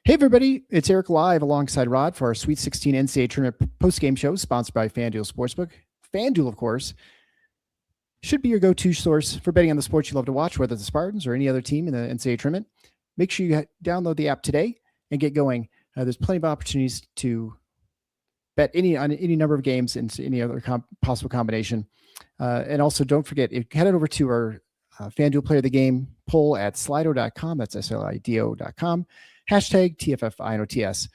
Hey everybody, it's Eric live alongside Rod for our Sweet 16 NCAA Tournament post-game show sponsored by FanDuel Sportsbook. FanDuel, of course, should be your go-to source for betting on the sports you love to watch, whether it's the Spartans or any other team in the NCAA Tournament. Make sure you download the app today and get going. There's plenty of opportunities to bet on any number of games and any other possible combination. And also, don't forget, head over to our FanDuel Player of the Game poll at slido.com. That's slido.com. Hashtag TFFINOTS.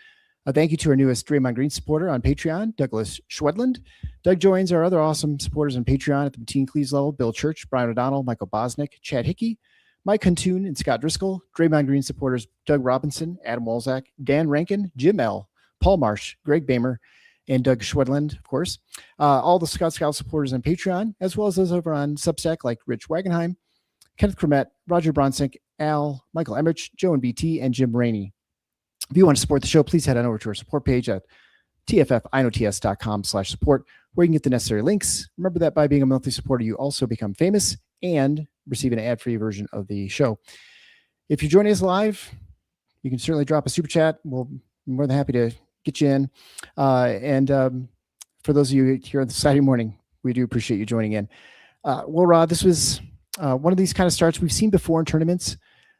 Thank you to our newest Draymond Green supporter on Patreon, Douglas Schwedland. Doug joins our other awesome supporters on Patreon at the Teen Cleves level: Bill Church, Brian O'Donnell, Michael Bosnick, Chad Hickey, Mike Huntoon, and Scott Driscoll. Draymond Green supporters: Doug Robinson, Adam Wolzak, Dan Rankin, Jim L., Paul Marsh, Greg Bamer, and Doug Schwedland, of course. All the Scott Scout supporters on Patreon, as well as those over on Substack like Rich Wagenheim, Kenneth Cremett, Roger Bronsick, Al, Michael Emmerich, Joe and BT, and Jim Rainey. If you want to support the show, please head on over to our support page at tffinots.com/support, where you can get the necessary links. Remember that by being a monthly supporter, you also become famous and receive an ad-free version of the show. If you're joining us live, you can certainly drop a super chat. We'll be more than happy to get you in. For those of you here on the Saturday morning, we do appreciate you joining in. Well, Rod, this was one of these kind of starts we've seen before in tournaments,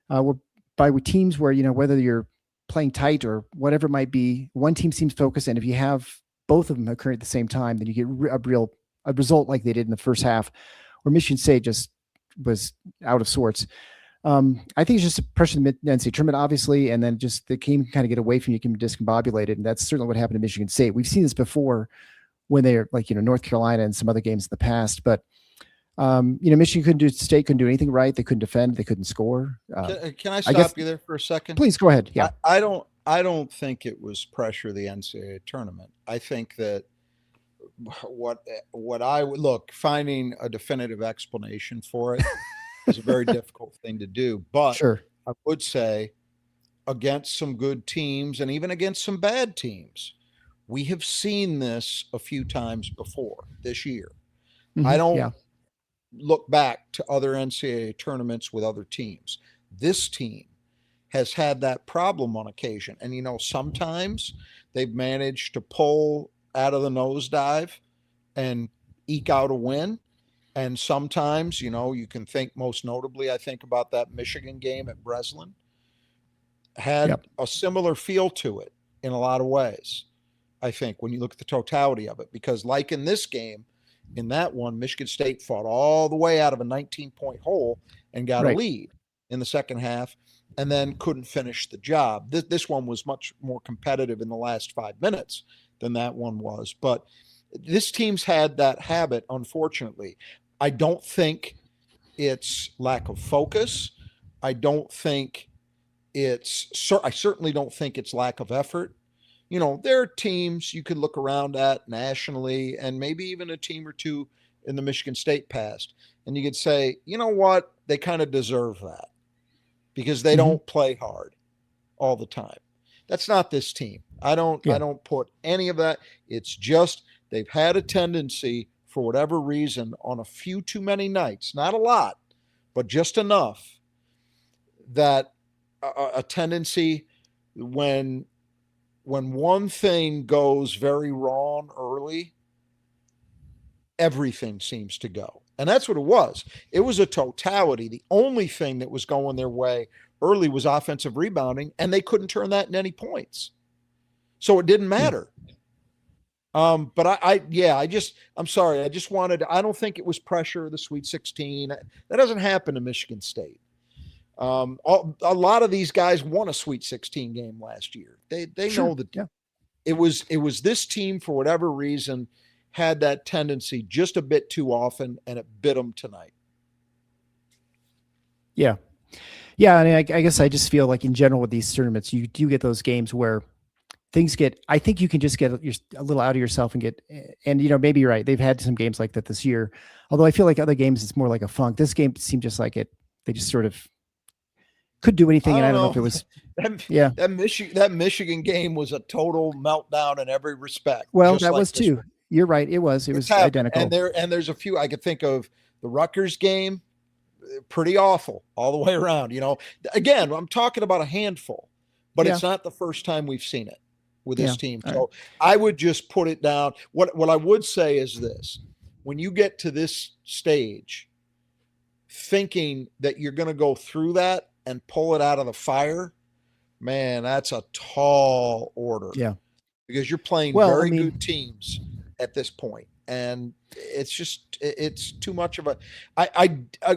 by teams where, whether you're playing tight or whatever it might be, one team seems focused, and if you have both of them occurring at the same time, then you get a result like they did in the first half, where Michigan State just was out of sorts. I think it's just a pressure in the NCAA tournament, obviously, and then just the game can kind of get away from you, can be discombobulated, and that's certainly what happened to Michigan State. We've seen this before when they're like, North Carolina and some other games in the past, but Michigan State couldn't do anything right. They couldn't defend. They couldn't score. Can I stop you there for a second? Please go ahead. Yeah, I don't think it was pressure of the NCAA tournament. I think that what I would finding a definitive explanation for it is a very difficult thing to do. But sure, I would say against some good teams and even against some bad teams, we have seen this a few times before this year. Mm-hmm. I don't look back to other NCAA tournaments with other teams. This team has had that problem on occasion. And, sometimes they've managed to pull out of the nosedive and eke out a win. And sometimes, you can think most notably, I think about that Michigan game at Breslin, had a similar feel to it in a lot of ways, I think, when you look at the totality of it. Because like in this game, in that one, Michigan State fought all the way out of a 19-point hole and got a lead in the second half and then couldn't finish the job. This one was much more competitive in the last 5 minutes than that one was. But this team's had that habit, unfortunately. I don't think it's lack of focus. I certainly don't think it's lack of effort. There are teams you could look around at nationally and maybe even a team or two in the Michigan State past, and you could say, you know what, they kind of deserve that because they don't play hard all the time. That's not this team. I don't put any of that. It's just they've had a tendency, for whatever reason, on a few too many nights, not a lot, but just enough, that a tendency when one thing goes very wrong early, everything seems to go. And that's what it was. It was a totality. The only thing that was going their way early was offensive rebounding, and they couldn't turn that in any points. So it didn't matter. I'm sorry. I don't think it was pressure of the Sweet 16. That doesn't happen to Michigan State. A lot of these guys won a Sweet 16 game last year. They know that it was this team, for whatever reason, had that tendency just a bit too often, and it bit them tonight. Yeah. I mean, I guess I just feel like in general with these tournaments, you do get those games where I think you can just get a little out of yourself and maybe you're right. They've had some games like that this year. Although I feel like other games, it's more like a funk. This game seemed just like they just sort of could do anything. I don't know if it was, that Michigan game was a total meltdown in every respect. Well, that was too. You're right. It was identical. And there's a few I could think of. The Rutgers game, pretty awful all the way around. Again, I'm talking about a handful. but Yeah. it's not the first time we've seen it with this team. All So I would just put it down. What I would say is this: when you get to this stage, thinking that you're going to go through that and pull it out of the fire, man, that's a tall order. Yeah. Because you're playing good teams at this point, and it's too much of a.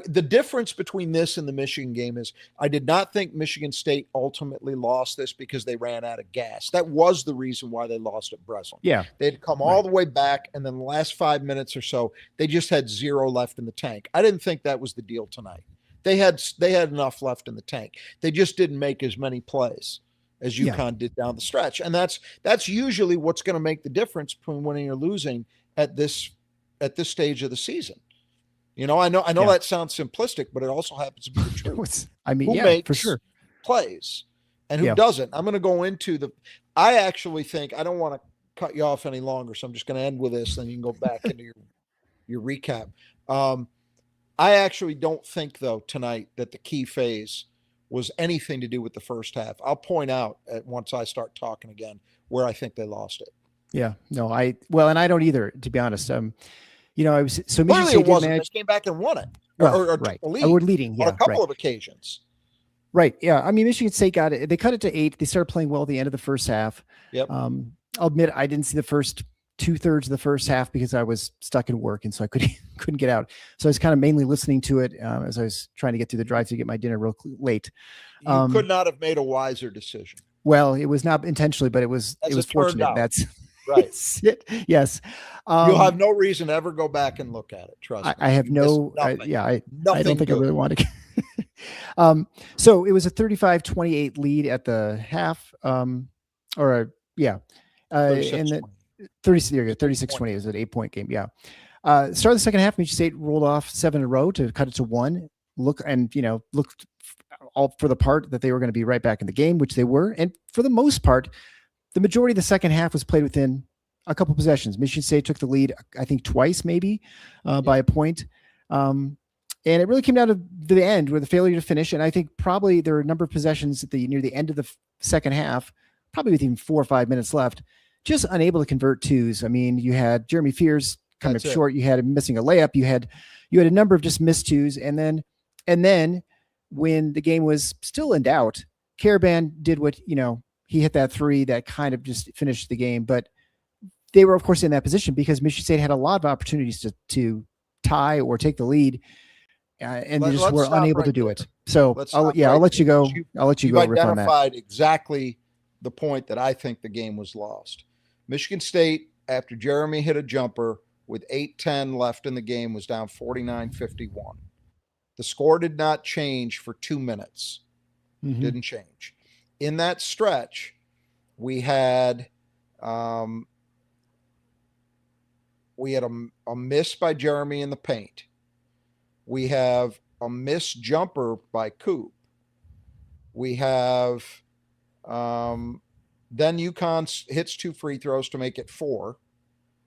The difference between this and the Michigan game is I did not think Michigan State ultimately lost this because they ran out of gas. That was the reason why they lost at Breslin. Yeah, they'd come all the way back, and then the last 5 minutes or so, they just had zero left in the tank. I didn't think that was the deal tonight. They had enough left in the tank. They just didn't make as many plays as UConn did down the stretch. And that's usually what's going to make the difference between winning or losing at this stage of the season. I know that sounds simplistic, but it also happens to be the truth. Who makes for sure plays and who doesn't. I'm going to go into I actually think, I don't want to cut you off any longer, so I'm just going to end with this, then you can go back into your recap. I actually don't think, though, tonight that the key phase was anything to do with the first half. I'll point out once I start talking again where I think they lost it. Yeah, no, and I don't either, to be honest. I was so clearly it wasn't. They came back and won it, or right? We're leading on a couple of occasions. Right. Yeah. I mean, Michigan State got it. They cut it to 8. They started playing well at the end of the first half. Yep. I'll admit I didn't see the first 2/3 of the first half because I was stuck in work, and so I couldn't get out. So I was kind of mainly listening to it as I was trying to get through the drive to get my dinner real late. You could not have made a wiser decision. Well, it was not intentionally, but it was fortunate. That's right. it. Yes. You'll have no reason to ever go back and look at it. Trust me. I have no. I don't think good. I really want to. So it was a 35-28 lead at the half. And then 36-20 is an 8-point game. Yeah. Start of the second half, Michigan State rolled off 7 in a row to cut it to 1. Looked all for the part that they were going to be right back in the game, which they were. And for the most part, the majority of the second half was played within a couple possessions. Michigan State took the lead, I think twice, maybe by a point. And it really came down to the end with the failure to finish. And I think probably there were a number of possessions near the end of the second half, probably with even 4 or 5 minutes left, just unable to convert twos. I mean, you had Jeremy Fears coming up short. You had him missing a layup. You had a number of just missed twos. And then when the game was still in doubt, Karaban did what, he hit that 3 that kind of just finished the game. But they were, of course, in that position because Michigan State had a lot of opportunities to tie or take the lead. And they just were unable to do it. So I'll let you go. I'll let you go riff on that. You've identified exactly the point that I think the game was lost. Michigan State, after Jeremy hit a jumper with 8:10 left in the game, was down 49-51. The score did not change for 2 minutes. Didn't change. In that stretch, we had a miss by Jeremy in the paint. We have a missed jumper by Coop. We have then UConn hits 2 free throws to make it 4.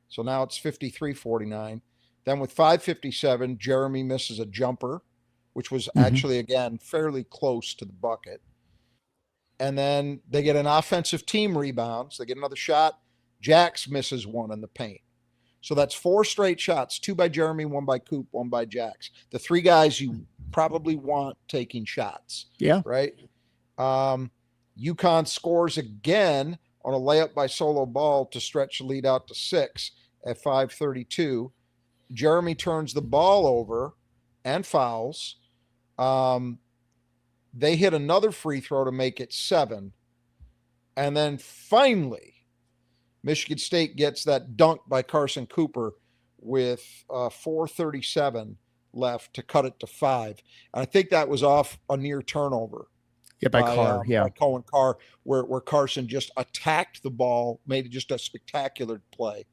So now it's 53-49. Then with 5:57, Jeremy misses a jumper, which was actually, again, fairly close to the bucket. And then they get an offensive team rebounds. They get another shot. Jax misses 1 in the paint. So that's 4 straight shots, 2 by Jeremy, 1 by Coop, 1 by Jax. The 3 guys you probably want taking shots. Yeah. Right? UConn scores again on a layup by Solo Ball to stretch the lead out to 6 at 5:32. Jeremy turns the ball over and fouls. They hit another free throw to make it 7. And then finally, Michigan State gets that dunk by Carson Cooper with 4:37 left to cut it to 5. And I think that was off a near turnover. Yeah, by Cohen Carr, where Carson just attacked the ball, made it just a spectacular play.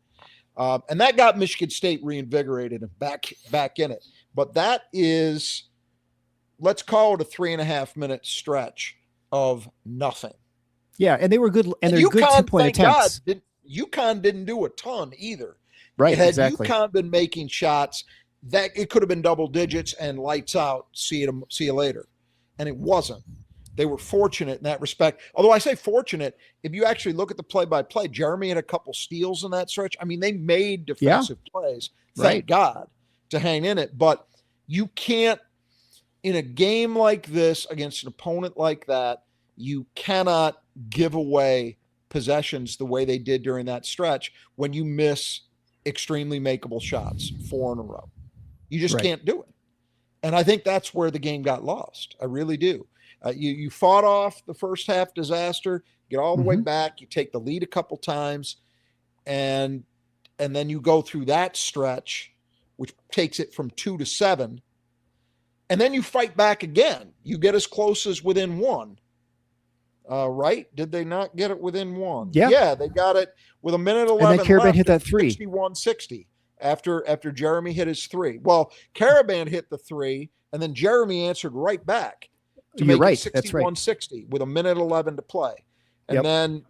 And that got Michigan State reinvigorated and back in it. But that is, let's call it a 3.5 minute stretch of nothing. Yeah, and they were good, and they're good 2-point attempts. UConn didn't do a ton either. Right, had exactly. UConn been making shots, that it could have been double digits and lights out. See you later, and it wasn't. they were fortunate in that respect. Although I say fortunate, if you actually look at the play-by-play, Jeremy had a couple steals in that stretch. I mean, they made defensive plays, thank God, to hang in it. But you can't, in a game like this against an opponent like that, you cannot give away possessions the way they did during that stretch when you miss extremely makeable shots 4 in a row. You just can't do it. And I think that's where the game got lost. I really do. You fought off the first half disaster, get all the way back, you take the lead a couple times, and then you go through that stretch, which takes it from 2 to 7, and then you fight back again. You get as close as within 1. Right? Did they not get it within 1? Yeah, they got it with a minute 11 and then Karaban left, hit that 3. 61-60 after Jeremy hit his 3. Well, Karaban hit the 3, and then Jeremy answered right back to make it 61-60 with a minute 11 to play. And then,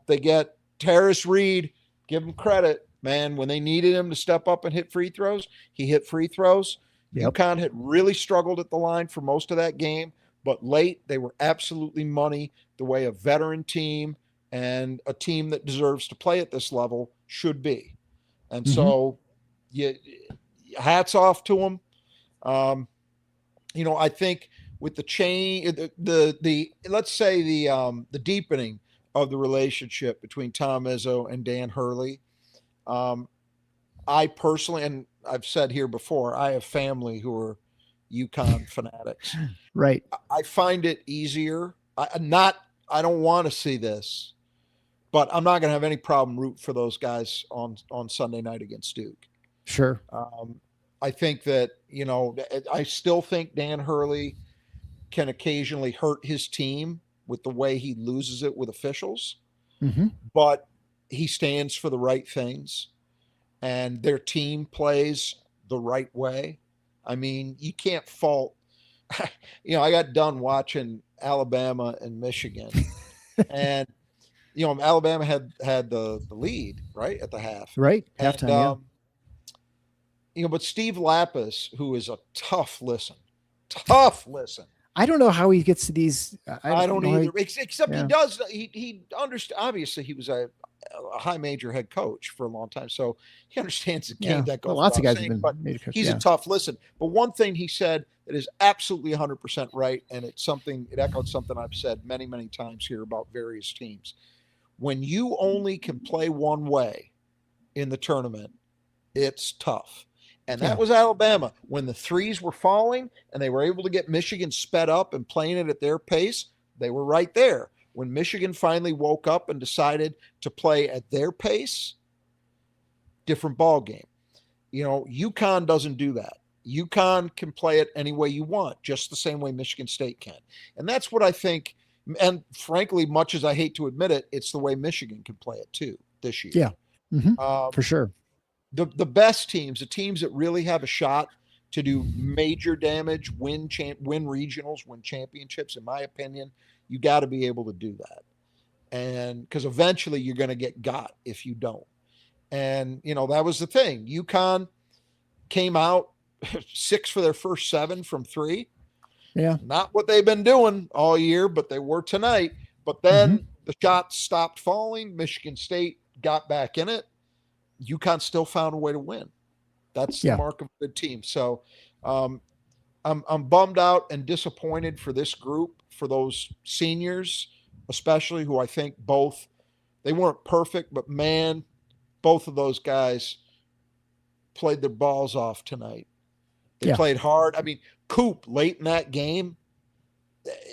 they get Terrace Reed, give him credit, man, when they needed him to step up and hit free throws, he hit free throws. UConn had really struggled at the line for most of that game, but late they were absolutely money, the way a veteran team and a team that deserves to play at this level should be. And so hats off to them. I think with the the let's say the deepening of the relationship between Tom Izzo and Dan Hurley, I personally, and I've said here before, I have family who are UConn fanatics. Right. I find it easier. I don't want to see this, but I'm not going to have any problem rooting for those guys on Sunday night against Duke. Sure. I think that, I still think Dan Hurley can occasionally hurt his team with the way he loses it with officials, but he stands for the right things and their team plays the right way. I mean, you can't fault, I got done watching Alabama and Michigan and, Alabama had the lead right at the half. Right. Halftime. But Steve Lapis, who is a tough listen. I don't know how he gets to these. I don't either. Except he does. He understands. Obviously, he was a high major head coach for a long time, so he understands the game that goes. Well, lots of guys saying, have been major coaches. He's a tough listen. But one thing he said that is absolutely 100% right, and it echoed something I've said many, many times here about various teams. When you only can play one way in the tournament, it's tough. And that was Alabama. When the threes were falling and they were able to get Michigan sped up and playing it at their pace, they were right there. When Michigan finally woke up and decided to play at their pace, different ball game. UConn doesn't do that. UConn can play it any way you want, just the same way Michigan State can. And that's what I think. And frankly, much as I hate to admit it, it's the way Michigan can play it too this year. Yeah, for sure. The best teams, the teams that really have a shot to do major damage, win regionals, win championships, in my opinion, you got to be able to do that. And because eventually you're going to get got if you don't. And, that was the thing. UConn came out 6 for their first 7 from 3. Yeah. Not what they've been doing all year, but they were tonight. But then the shots stopped falling. Michigan State got back in it. UConn still found a way to win. That's the mark of a good team. So I'm bummed out and disappointed for this group, for those seniors, especially, who I think they weren't perfect, but man, both of those guys played their balls off tonight. They played hard. I mean, Coop late in that game,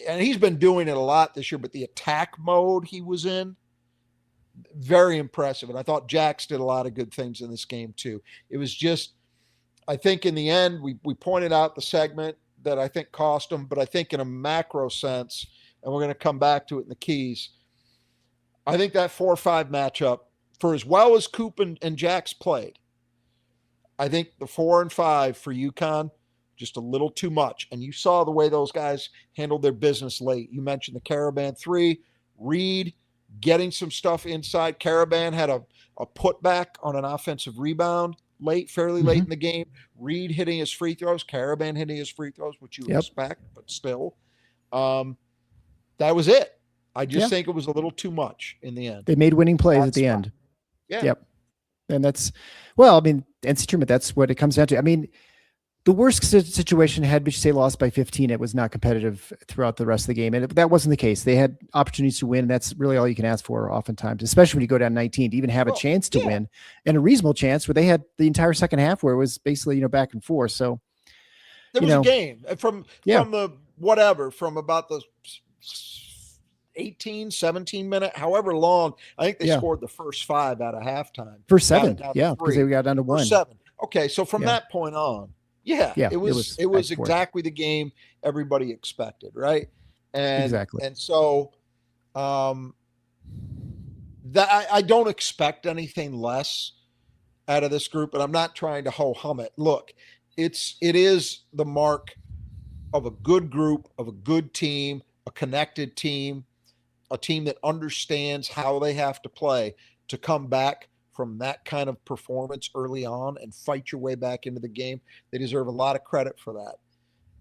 and he's been doing it a lot this year, but the attack mode he was in, very impressive. And I thought Jax did a lot of good things in this game too. It was just, I think in the end, we pointed out the segment that I think cost them, but I think in a macro sense, and we're going to come back to it in the keys, I think that 4-5 matchup, for as well as Coop and Jax played, I think the 4 and 5 for UConn, just a little too much. And you saw the way those guys handled their business late. You mentioned the Karaban 3, Reed getting some stuff inside. Karaban had a putback on an offensive rebound fairly late in the game. Reed hitting his free throws, Karaban hitting his free throws, which you expect, but still. that was it. I just think it was a little too much in the end. They made winning plays at the end. Yeah. Yep. And that's, well, I mean, NC tournament, that's what it comes down to. I mean, the worst situation had Michigan State lost by 15. It was not competitive throughout the rest of the game. And that wasn't the case. They had opportunities to win. And that's really all you can ask for oftentimes, especially when you go down 19, to even have a chance to win, and a reasonable chance, where they had the entire second half where it was basically, back and forth. So there was a game from about the 18, 17 minute, however long. I think they scored the first 5 out of halftime. First 7. Yeah. Because they got down to 1. First 7. Okay. So from that point on, it was exactly the game everybody expected, right? And exactly. And so that I don't expect anything less out of this group, but I'm not trying to ho-hum it. Look, it is the mark of a good group, of a good team, a connected team, a team that understands how they have to play to come back from that kind of performance early on and fight your way back into the game. They deserve a lot of credit for that.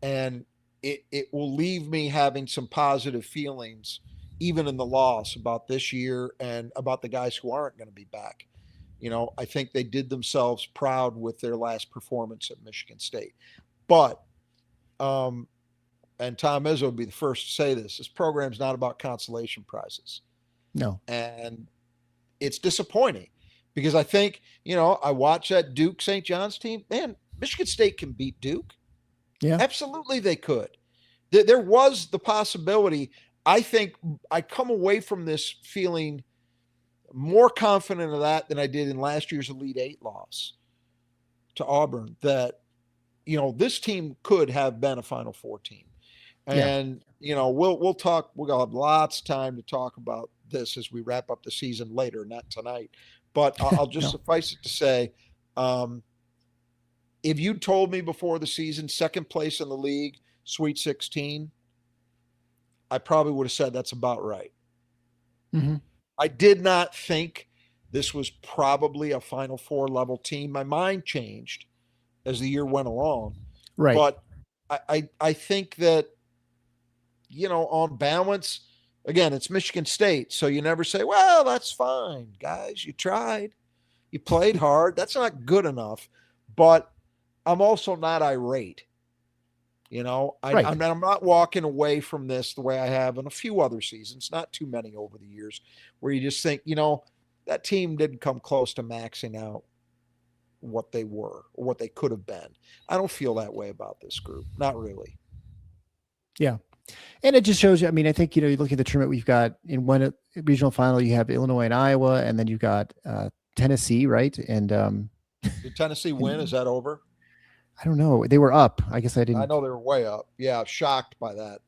And it will leave me having some positive feelings, even in the loss, about this year and about the guys who aren't going to be back. I think they did themselves proud with their last performance at Michigan State. But, and Tom Izzo would be the first to say this program's not about consolation prizes. No. And it's disappointing. Because I think, I watch that Duke St. John's team. Man, Michigan State can beat Duke. Yeah. Absolutely they could. There was the possibility. I think I come away from this feeling more confident of that than I did in last year's Elite 8 loss to Auburn, that, this team could have been a Final Four team. And, we'll talk. We'll have lots of time to talk about this as we wrap up the season later, not tonight. But I'll just suffice it to say, if you told me before the season, second place in the league, Sweet 16, I probably would have said that's about right. Mm-hmm. I did not think this was probably a Final Four level team. My mind changed as the year went along. Right. But I think that, on balance, again, it's Michigan State, so you never say, well, that's fine, guys. You tried. You played hard. That's not good enough. But I'm also not irate. I'm not walking away from this the way I have in a few other seasons, not too many over the years, where you just think, that team didn't come close to maxing out what they were or what they could have been. I don't feel that way about this group. Not really. Yeah. And it just shows you, I mean, I think, you look at the tournament we've got in one regional final, you have Illinois and Iowa, and then you've got Tennessee, right? And did Tennessee win? Is that over? I don't know. They were up. I guess I didn't. I know they were way up. Yeah. Shocked by that.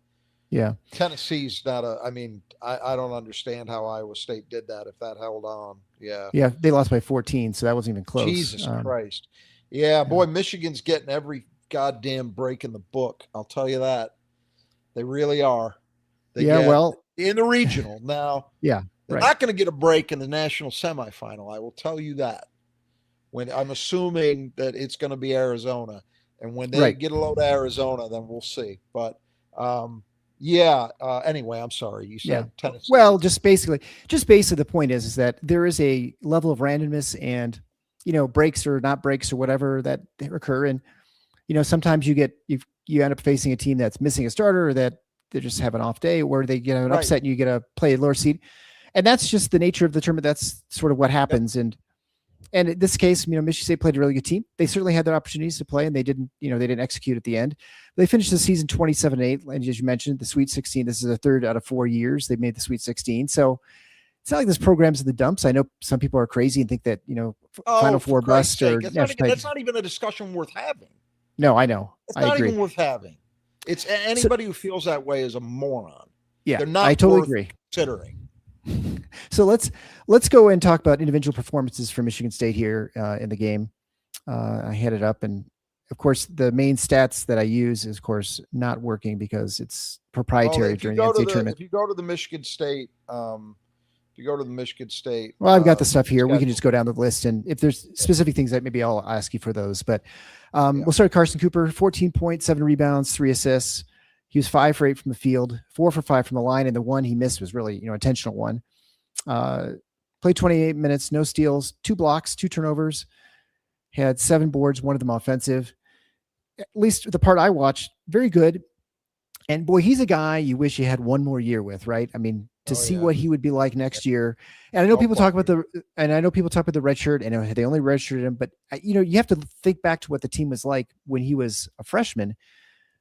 Yeah. Tennessee's not I don't understand how Iowa State did that if that held on. Yeah. Yeah. They lost by 14, so that wasn't even close. Jesus Christ. Yeah. Boy, Michigan's getting every goddamn break in the book. I'll tell you that. They really are. Well, in the regional now. Yeah. They're not going to get a break in the national semifinal. I will tell you that. When I'm assuming that it's going to be Arizona, and when they get a load of Arizona, then we'll see. But anyway, I'm sorry. You said Tennessee. Well, just basically the point is that there is a level of randomness and, breaks or not breaks or whatever that occur. And, sometimes you end up facing a team that's missing a starter, or that they just have an off day, or they get an upset and you get to play a lower seed. And that's just the nature of the tournament. That's sort of what happens. Yep. And in this case, Michigan State played a really good team. They certainly had their opportunities to play, and they didn't execute at the end. They finished the season 27-8, and as you mentioned, the Sweet 16. This is the third out of 4 years they've made the Sweet 16. So it's not like this program's in the dumps. I know some people are crazy and think that Final Four bust or that's not even a discussion worth having. No, I know. It's not even worth having. It's anybody who feels that way is a moron. Yeah, they're not. I totally agree. Considering. So let's go and talk about individual performances for Michigan State here in the game. I had it up, and of course the main stats that I use is, of course, not working because it's proprietary during the NCAA tournament. If you go to the Michigan State, well, I've got the stuff here. We can just go down the list, and if there's specific things that maybe I'll ask you for those. But we'll start with Carson Cooper: 14 points, 7 rebounds, 3 assists. He was 5 for 8 from the field, 4 for 5 from the line, and the one he missed was really, intentional one. Played 28 minutes, no steals, 2 blocks, 2 turnovers, had 7 boards, one of them offensive. At least the part I watched, very good. And boy, he's a guy you wish you had one more year with, right? I mean, to see what he would be like next year. And I know people talk about the red shirt, and they only redshirted him, but you have to think back to what the team was like when he was a freshman.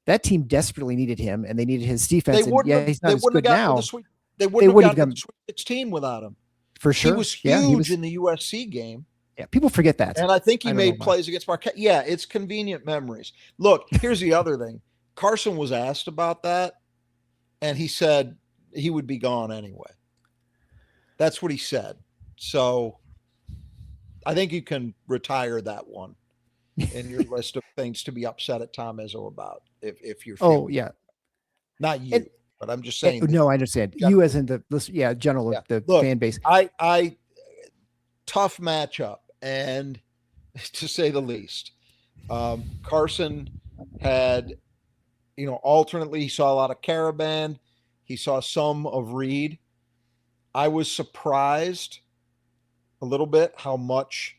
That team desperately needed him, and they needed his defense. He's not as good now. They wouldn't have gotten the Sweet 16 without him. For sure. He was huge in the USC game. Yeah, people forget that. And I think he made plays against Marquette. Yeah, it's convenient memories. Look, here's the other thing. Carson was asked about that, and he said he would be gone anyway. That's what he said. So I think you can retire that one in your list of things to be upset at Tom Izzo about if you're feeling not you, but I'm just saying. No, I understand. You as in the fan base. I tough matchup, and to say the least. Carson had, alternately, he saw a lot of Karaban. He saw some of Reed. I was surprised a little bit how much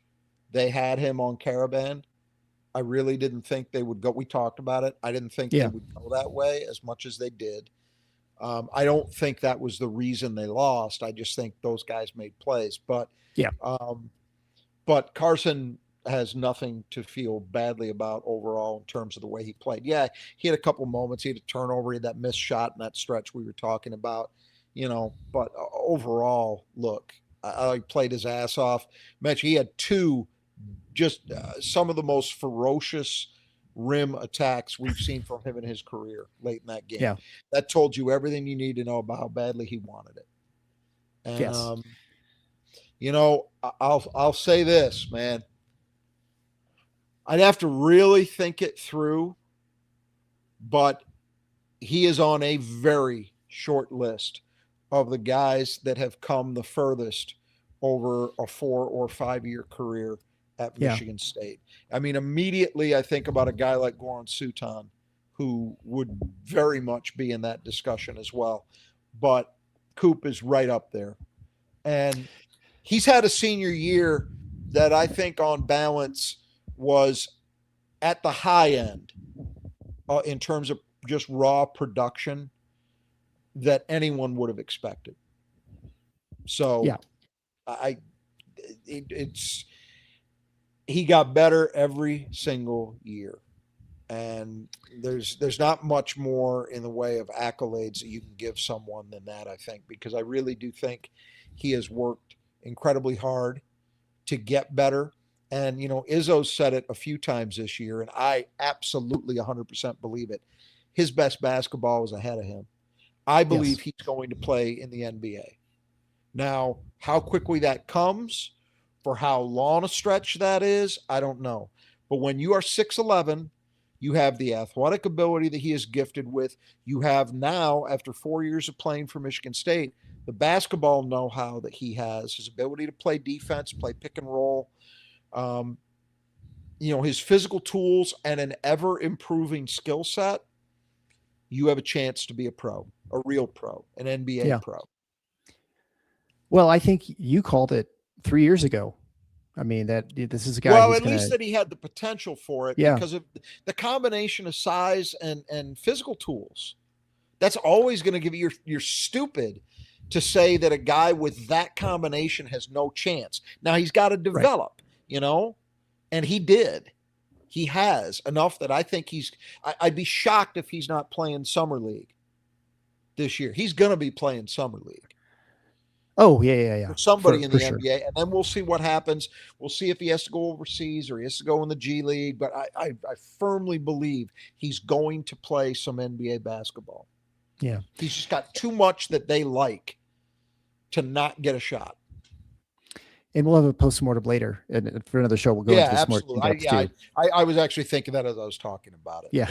they had him on Karaban. I really didn't think they would go. We talked about it. I didn't think they would go that way as much as they did. I don't think that was the reason they lost. I just think those guys made plays. But but Carson has nothing to feel badly about overall in terms of the way he played. Yeah, he had a couple moments. He had a turnover, he had that missed shot in that stretch we were talking about, but overall, look, I played his ass off. Mitch, he had 2 just some of the most ferocious rim attacks we've seen from him in his career late in that game. Yeah. That told you everything you need to know about how badly he wanted it. And, I'll say this, man. I'd have to really think it through, but he is on a very short list of the guys that have come the furthest over a 4 or 5 year career at Michigan State. I mean, immediately I think about a guy like Goran Sutan, who would very much be in that discussion as well. But Coop is right up there. And he's had a senior year that I think on balance was at the high end in terms of just raw production that anyone would have expected. So he got better every single year. And there's not much more in the way of accolades that you can give someone than that, I think, because I really do think he has worked incredibly hard to get better. And, Izzo said it a few times this year, and I absolutely 100% believe it. His best basketball was ahead of him. I believe he's going to play in the NBA. Now, how quickly that comes, for how long a stretch that is, I don't know. But when you are 6'11", you have the athletic ability that he is gifted with. You have now, after 4 years of playing for Michigan State, the basketball know-how that he has, his ability to play defense, play pick and roll, his physical tools, and an ever-improving skill set. You have a chance to be a pro, a real pro, an NBA pro. Well, I think you called it 3 years ago. I mean, that this is a guy. Well, at least that he had the potential for it because of the combination of size and physical tools. That's always going to give you. You're stupid to say that a guy with that combination has no chance. Now he's got to develop, and he did. He has enough that I think I'd be shocked if he's not playing Summer League this year. He's going to be playing Summer League. Oh, yeah. For somebody in the NBA, and then we'll see what happens. We'll see if he has to go overseas or he has to go in the G League. But I firmly believe he's going to play some NBA basketball. Yeah. He's just got too much that they like to not get a shot. And we'll have a postmortem later, and for another show, we'll go into this more. I was actually thinking that as I was talking about it. Yeah.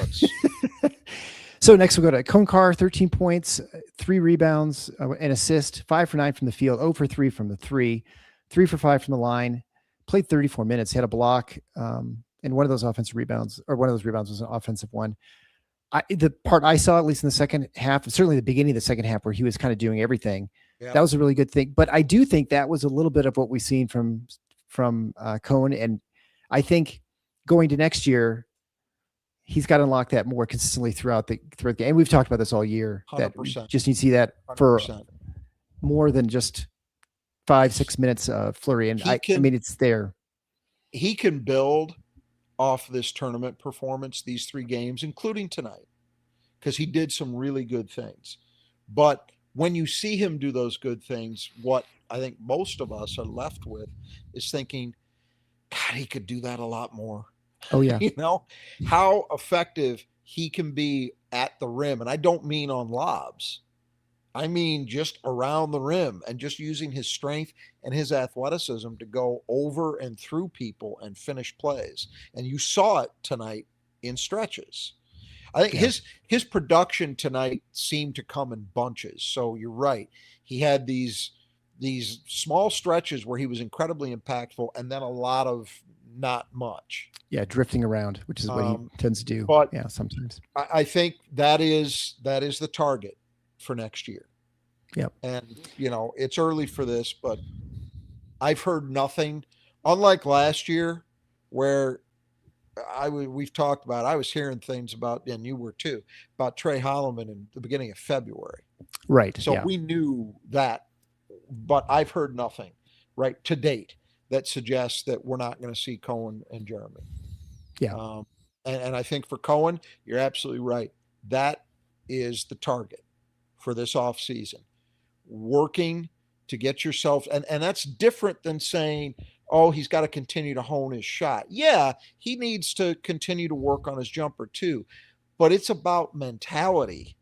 So next we'll go to Konkar, 13 points, 3 rebounds, an assist, 5 for 9 from the field, 0 for 3 from the 3 for 5 from the line, played 34 minutes, had a block, and one of those rebounds was an offensive one. the part I saw, at least in the second half, certainly the beginning of the second half, where he was kind of doing everything, Yeah. that was a really good thing. But I do think that was a little bit of what we've seen from Cohen, and I think going to next year, he's got to unlock that more consistently throughout the game. And we've talked about this all year. 100%. That we just need to see that for 100%. more than just 5-6 minutes of flurry. And I mean, it's there. He can build off this tournament performance, these 3 games, including tonight, because he did some really good things. But when you see him do those good things, what I think most of us are left with is thinking, God, he could do that a lot more. Oh, yeah. You know, how effective he can be at the rim. And I don't mean on lobs. I mean just around the rim and just using his strength and his athleticism to go over and through people and finish plays. And you saw it tonight in stretches. I think his production tonight seemed to come in bunches. So you're right. He had these small stretches where he was incredibly impactful, and then a lot of not much. Yeah, drifting around, which is what he tends to do. But yeah, sometimes. I think that is the target for next year. Yep. And it's early for this, but I've heard nothing. Unlike last year, where we've talked about, I was hearing things about, and you were too, about Trey Holloman in the beginning of February. Right. So we knew that, but I've heard nothing, right, to date that suggests that we're not going to see Cohen and Jeremy. Yeah. And I think for Cohen, you're absolutely right. That is the target for this offseason. Working to get yourself, and that's different than saying, oh, he's got to continue to hone his shot. Yeah, he needs to continue to work on his jumper too, but it's about mentality.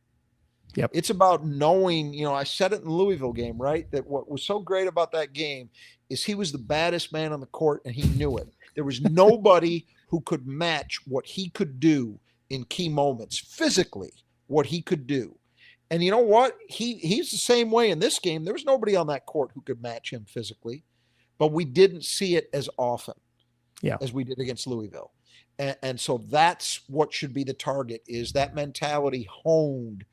Yep. It's about knowing, I said it in the Louisville game, right? That what was so great about that game is he was the baddest man on the court and he knew it. There was nobody who could match what he could do in key moments, physically, what he could do. And you know what? He's the same way in this game. There was nobody on that court who could match him physically, but we didn't see it as often as we did against Louisville. And so that's what should be the target, is that mentality honed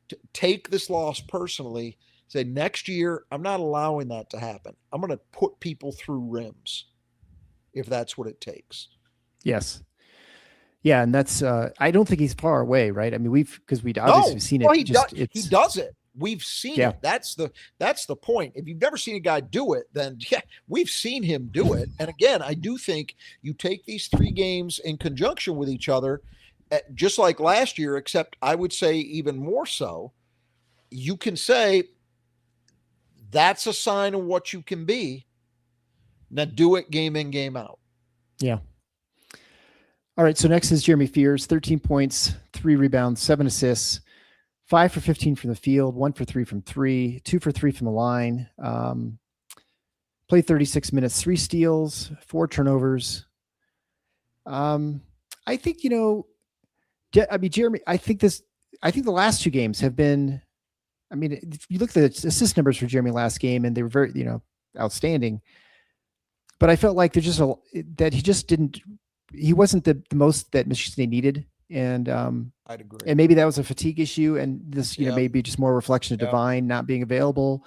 to take this loss personally, say next year, I'm not allowing that to happen. I'm going to put people through rims if that's what it takes. Yes. Yeah. And that's, I don't think he's far away, right? I mean, we've obviously seen it. He does it. We've seen it. That's the point. If you've never seen a guy do it, then we've seen him do it. And again, I do think you take these 3 games in conjunction with each other, just like last year, except I would say even more so, you can say that's a sign of what you can be. Now do it game in, game out. Yeah. All right. So next is Jeremy Fears, 13 points, 3 rebounds, 7 assists, 5 for 15 from the field, 1 for 3 from 3, 2 for 3 from the line. Played 36 minutes, 3 steals, 4 turnovers. I think, Jeremy, I think the last 2 games have been, if you look at the assist numbers for Jeremy last game, and they were very, outstanding, but I felt like there's just he wasn't the most that Michigan State needed. And I'd agree. And maybe that was a fatigue issue, and this, maybe just more reflection of Divine not being available.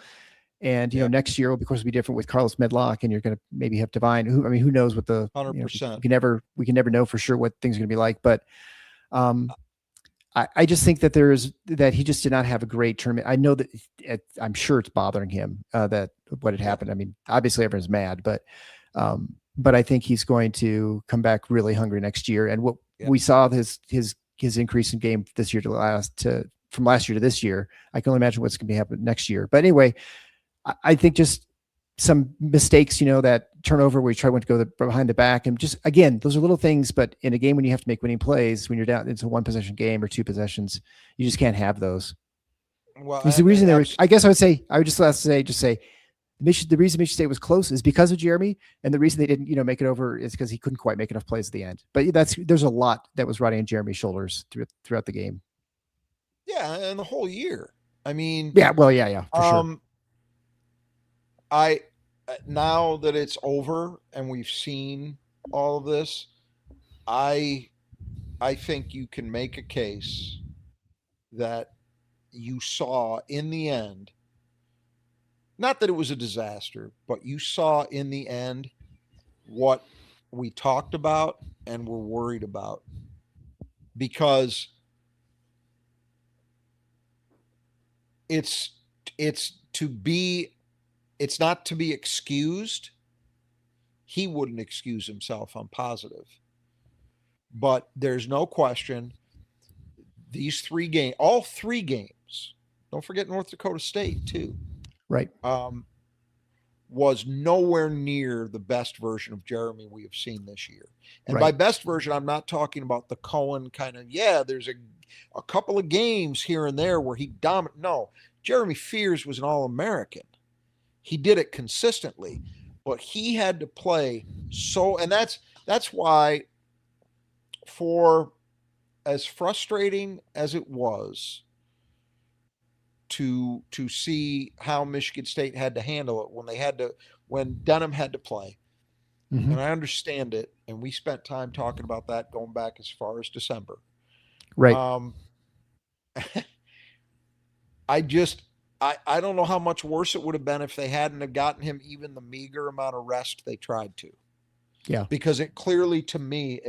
And next year will, of course, be different with Carlos Medlock, and you're going to maybe have Divine. Who knows what the 100%. We can never know for sure what things are going to be like. But I just think that he just did not have a great tournament. I know that I'm sure it's bothering him that what had happened. I mean, obviously everyone's mad, but I think he's going to come back really hungry next year. And what we saw his increase in game this year from last year to this year, I can only imagine what's going to happen next year. But anyway, I think just some mistakes, that turnover where you went to go behind the back, and just, again, those are little things, but in a game when you have to make winning plays, when you're down, it's a 1 possession game or 2 possessions, you just can't have those. Well, the reason I guess I would just say the reason Michigan State was close is because of Jeremy, and the reason they didn't, make it over is because he couldn't quite make enough plays at the end. But there's a lot that was riding on Jeremy's shoulders throughout the game. Yeah, and the whole year. I mean, for sure. Now that it's over and we've seen all of this, I think you can make a case that you saw in the end, not that it was a disaster, but you saw in the end what we talked about and were worried about, because it's it's to be it's not to be excused. He wouldn't excuse himself, I'm positive. But there's no question these all three games, don't forget North Dakota State too, Right. Was nowhere near the best version of Jeremy we have seen this year. And by Right. best version, I'm not talking about the Cohen kind of, there's a couple of games here and there where he dominated. No, Jeremy Fears was an All-American. He did it consistently, but he had to play and that's why, for as frustrating as it was to see how Michigan State had to handle it when Denham had to play. Mm-hmm. And I understand it. And we spent time talking about that going back as far as December. Right. I don't know how much worse it would have been if they hadn't have gotten him even the meager amount of rest they tried to. Yeah. Because it clearly, to me,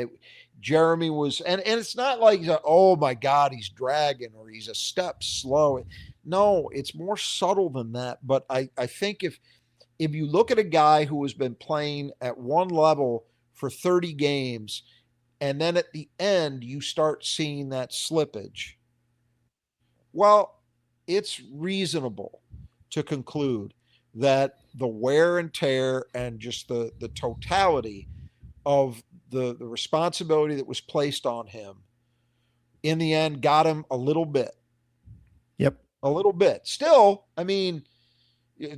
Jeremy was, and it's not like, oh my God, he's dragging or he's a step slow. No, it's more subtle than that. But I think if you look at a guy who has been playing at one level for 30 games, and then at the end you start seeing that slippage, well, it's reasonable to conclude that the wear and tear and just the totality of the responsibility that was placed on him in the end got him a little bit. Yep. A little bit. Still, I mean,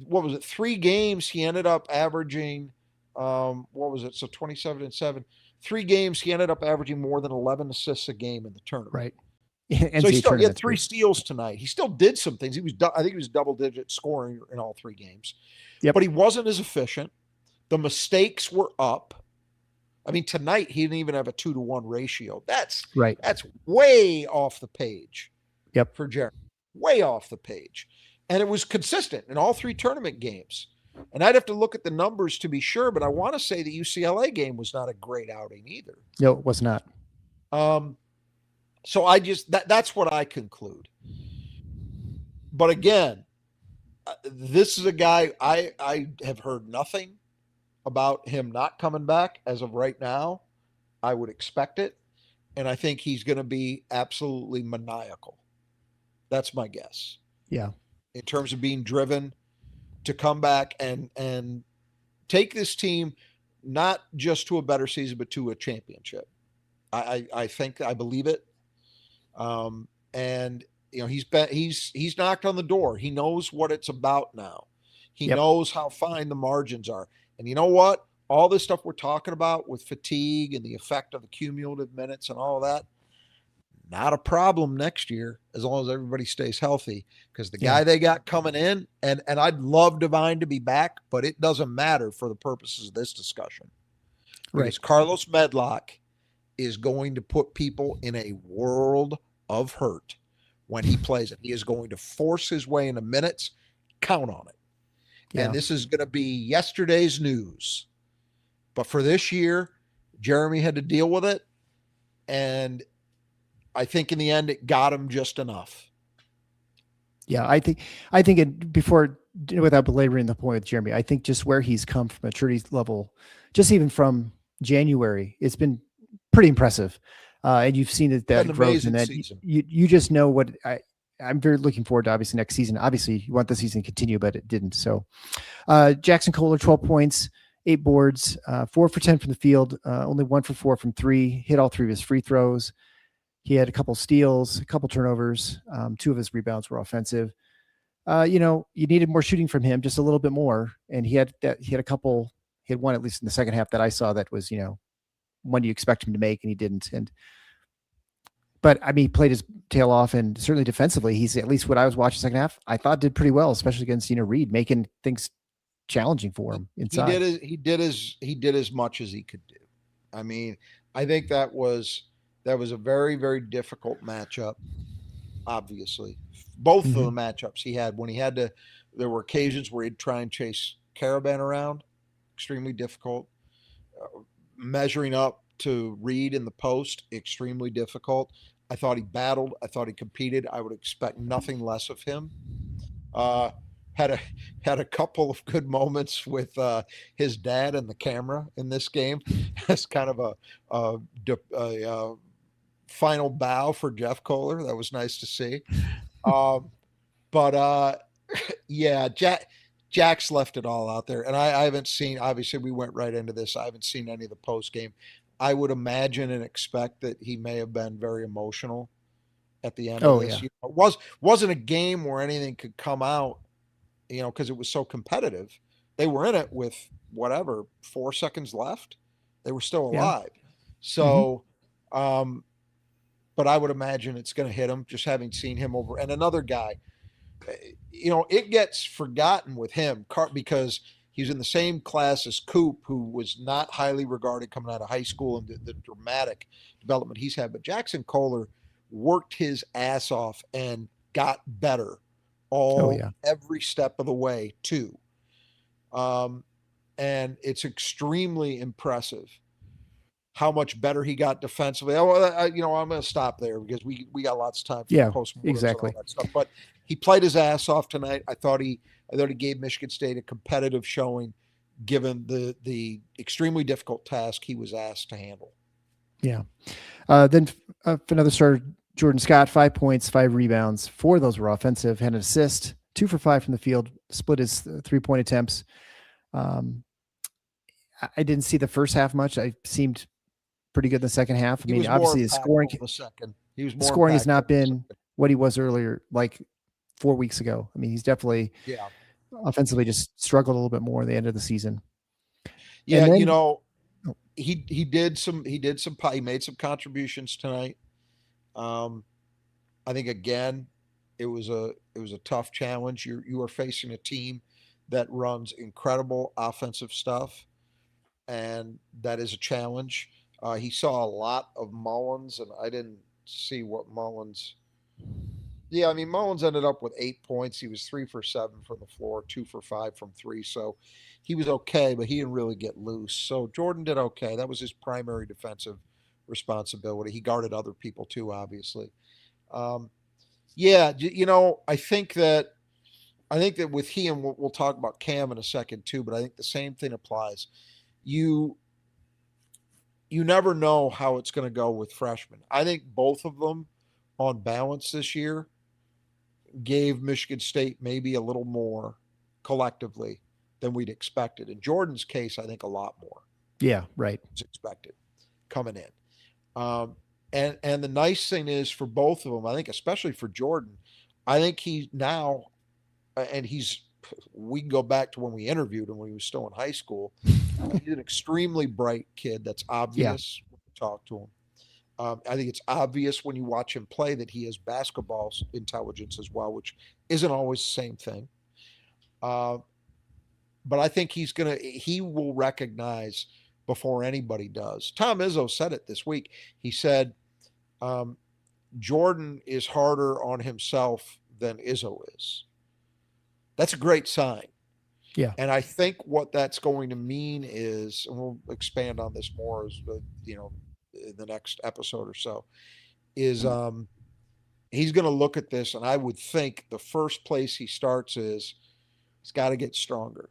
what was it? 3 games he ended up averaging, what was it? So 27-7. 3 games he ended up averaging more than 11 assists a game in the tournament. Right. So he had 3 steals tonight. He still did some things. I think he was double-digit scoring in all 3 games. Yep. But he wasn't as efficient. The mistakes were up. I mean, tonight he didn't even have a 2-to-1 ratio. That's right. That's way off the page. Yep. For Jeremy. Way off the page. And it was consistent in all 3 tournament games. And I'd have to look at the numbers to be sure, but I want to say the UCLA game was not a great outing either. No, it was not. So that's what I conclude. But again, this is a guy I have heard nothing about him not coming back as of right now. I would expect it. And I think he's going to be absolutely maniacal. That's my guess. Yeah. In terms of being driven to come back and take this team not just to a better season, but to a championship. I believe it. And he's knocked on the door. He knows what it's about now. He knows how fine the margins are. And you know what? All this stuff we're talking about with fatigue and the effect of the cumulative minutes and all of that, not a problem next year as long as everybody stays healthy. Because the guy they got coming in, and I'd love Divine to be back, but it doesn't matter for the purposes of this discussion. Because Carlos Medlock is going to put people in a world of hurt when he plays it. He is going to force his way into minutes. Count on it. Yeah. And this is going to be yesterday's news. But for this year, Jeremy had to deal with it. And I think in the end, it got him just enough. Yeah, I think without belaboring the point with Jeremy, I think just where he's come from maturity level, just even from January, it's been pretty impressive. And you've seen that growth, and that you just know what I'm very looking forward to. Obviously next season, obviously you want the season to continue, but it didn't. So Jackson Kohler, 12 points, 8 boards, 4 for 10 from the field, only 1 for 4 from 3, hit all 3 of his free throws. He had a couple steals, a couple turnovers. 2 of his rebounds were offensive. You needed more shooting from him, just a little bit more. And he had one, at least in the second half, that I saw that was, one you expect him to make, and he didn't. But I mean, he played his tail off, and certainly defensively, he's, at least what I was watching second half, I thought did pretty well, especially against Reed, making things challenging for him inside. He did as much as he could do. I mean, I think that was a very, very difficult matchup. obviously. Both of the Mhm. matchups he had, when he had to, there were occasions where he'd try and chase Karaban around, extremely difficult. Measuring up to Reed in the post, extremely difficult. I thought he battled. I thought he competed. I would expect nothing less of him. Uh, had a had a couple of good moments with his dad and the camera in this game. That's kind of a final bow for Jeff Kohler. That was nice to see. Um, but yeah, Jack's left it all out there, and I haven't seen. Obviously, we went right into this. I haven't seen any of the post game. I would imagine and expect that he may have been very emotional at the end of Oh this. yeah. You know, it wasn't a game where anything could come out, you know, because it was so competitive. They were in it with whatever 4 seconds left. They were still Yeah. alive. Hmm. So, um, but I would imagine it's going to hit him. Just having seen him over, and another guy, you know, it gets forgotten with him because he's in the same class as Coop, who was not highly regarded coming out of high school, and the dramatic development he's had. But Jackson Kohler worked his ass off and got better Oh yeah. every step of the way too. Um, and it's extremely impressive how much better he got defensively. You know, I'm going to stop there because we got lots of time for the Yeah. postmortems and all Exactly. that stuff. But he played his ass off tonight. I thought he gave Michigan State a competitive showing, given the extremely difficult task he was asked to handle. Yeah. Then for another starter, Jordan Scott, 5 points, 5 rebounds. 4 of those were offensive. Had an assist, 2 for 5 from the field. Split his 3-point attempts. Um, I didn't see the first half much. I seemed pretty good in the second half. I He mean, was more obviously the scoring impactful in the second. He was the more scoring has impactful not in the been second. what he was earlier, like 4 weeks ago. I mean, he's definitely Yeah. offensively just struggled a little bit more at the end of the season. Yeah, And you then, know, oh, he made some contributions tonight. Um, I think again, it was a tough challenge. You are facing a team that runs incredible offensive stuff, and that is a challenge. He saw a lot of Mullins, and I didn't see what Mullins. Yeah, I mean Mullins ended up with 8 points. He was 3 for 7 from the floor, 2 for 5 from three. So he was okay, but he didn't really get loose. So Jordan did okay. That was his primary defensive responsibility. He guarded other people too, obviously. Um, yeah, you know, I think that with he, and we'll talk about Cam in a second too, but I think the same thing applies. You you never know how it's going to go with freshmen. I think both of them on balance this year gave Michigan State maybe a little more collectively than we'd expected. In Jordan's case, I think a lot more yeah, right. was expected coming in. Um, and the nice thing is for both of them, I think especially for Jordan, I think he now, and we can go back to when we interviewed him when he was still in high school. He's an extremely bright kid. That's Yeah, obvious when you talk to him. I think it's obvious when you watch him play that he has basketball intelligence as well, which isn't always the same thing. Uh, but I think he will recognize before anybody does. Tom Izzo said it this week. He said, um, Jordan is harder on himself than Izzo is. That's a great sign. yeah. And I think what that's going to mean is, and we'll expand on this more as you know, in the next episode or so, is he's going to look at this, and I would think the first place he starts is he's got to get stronger.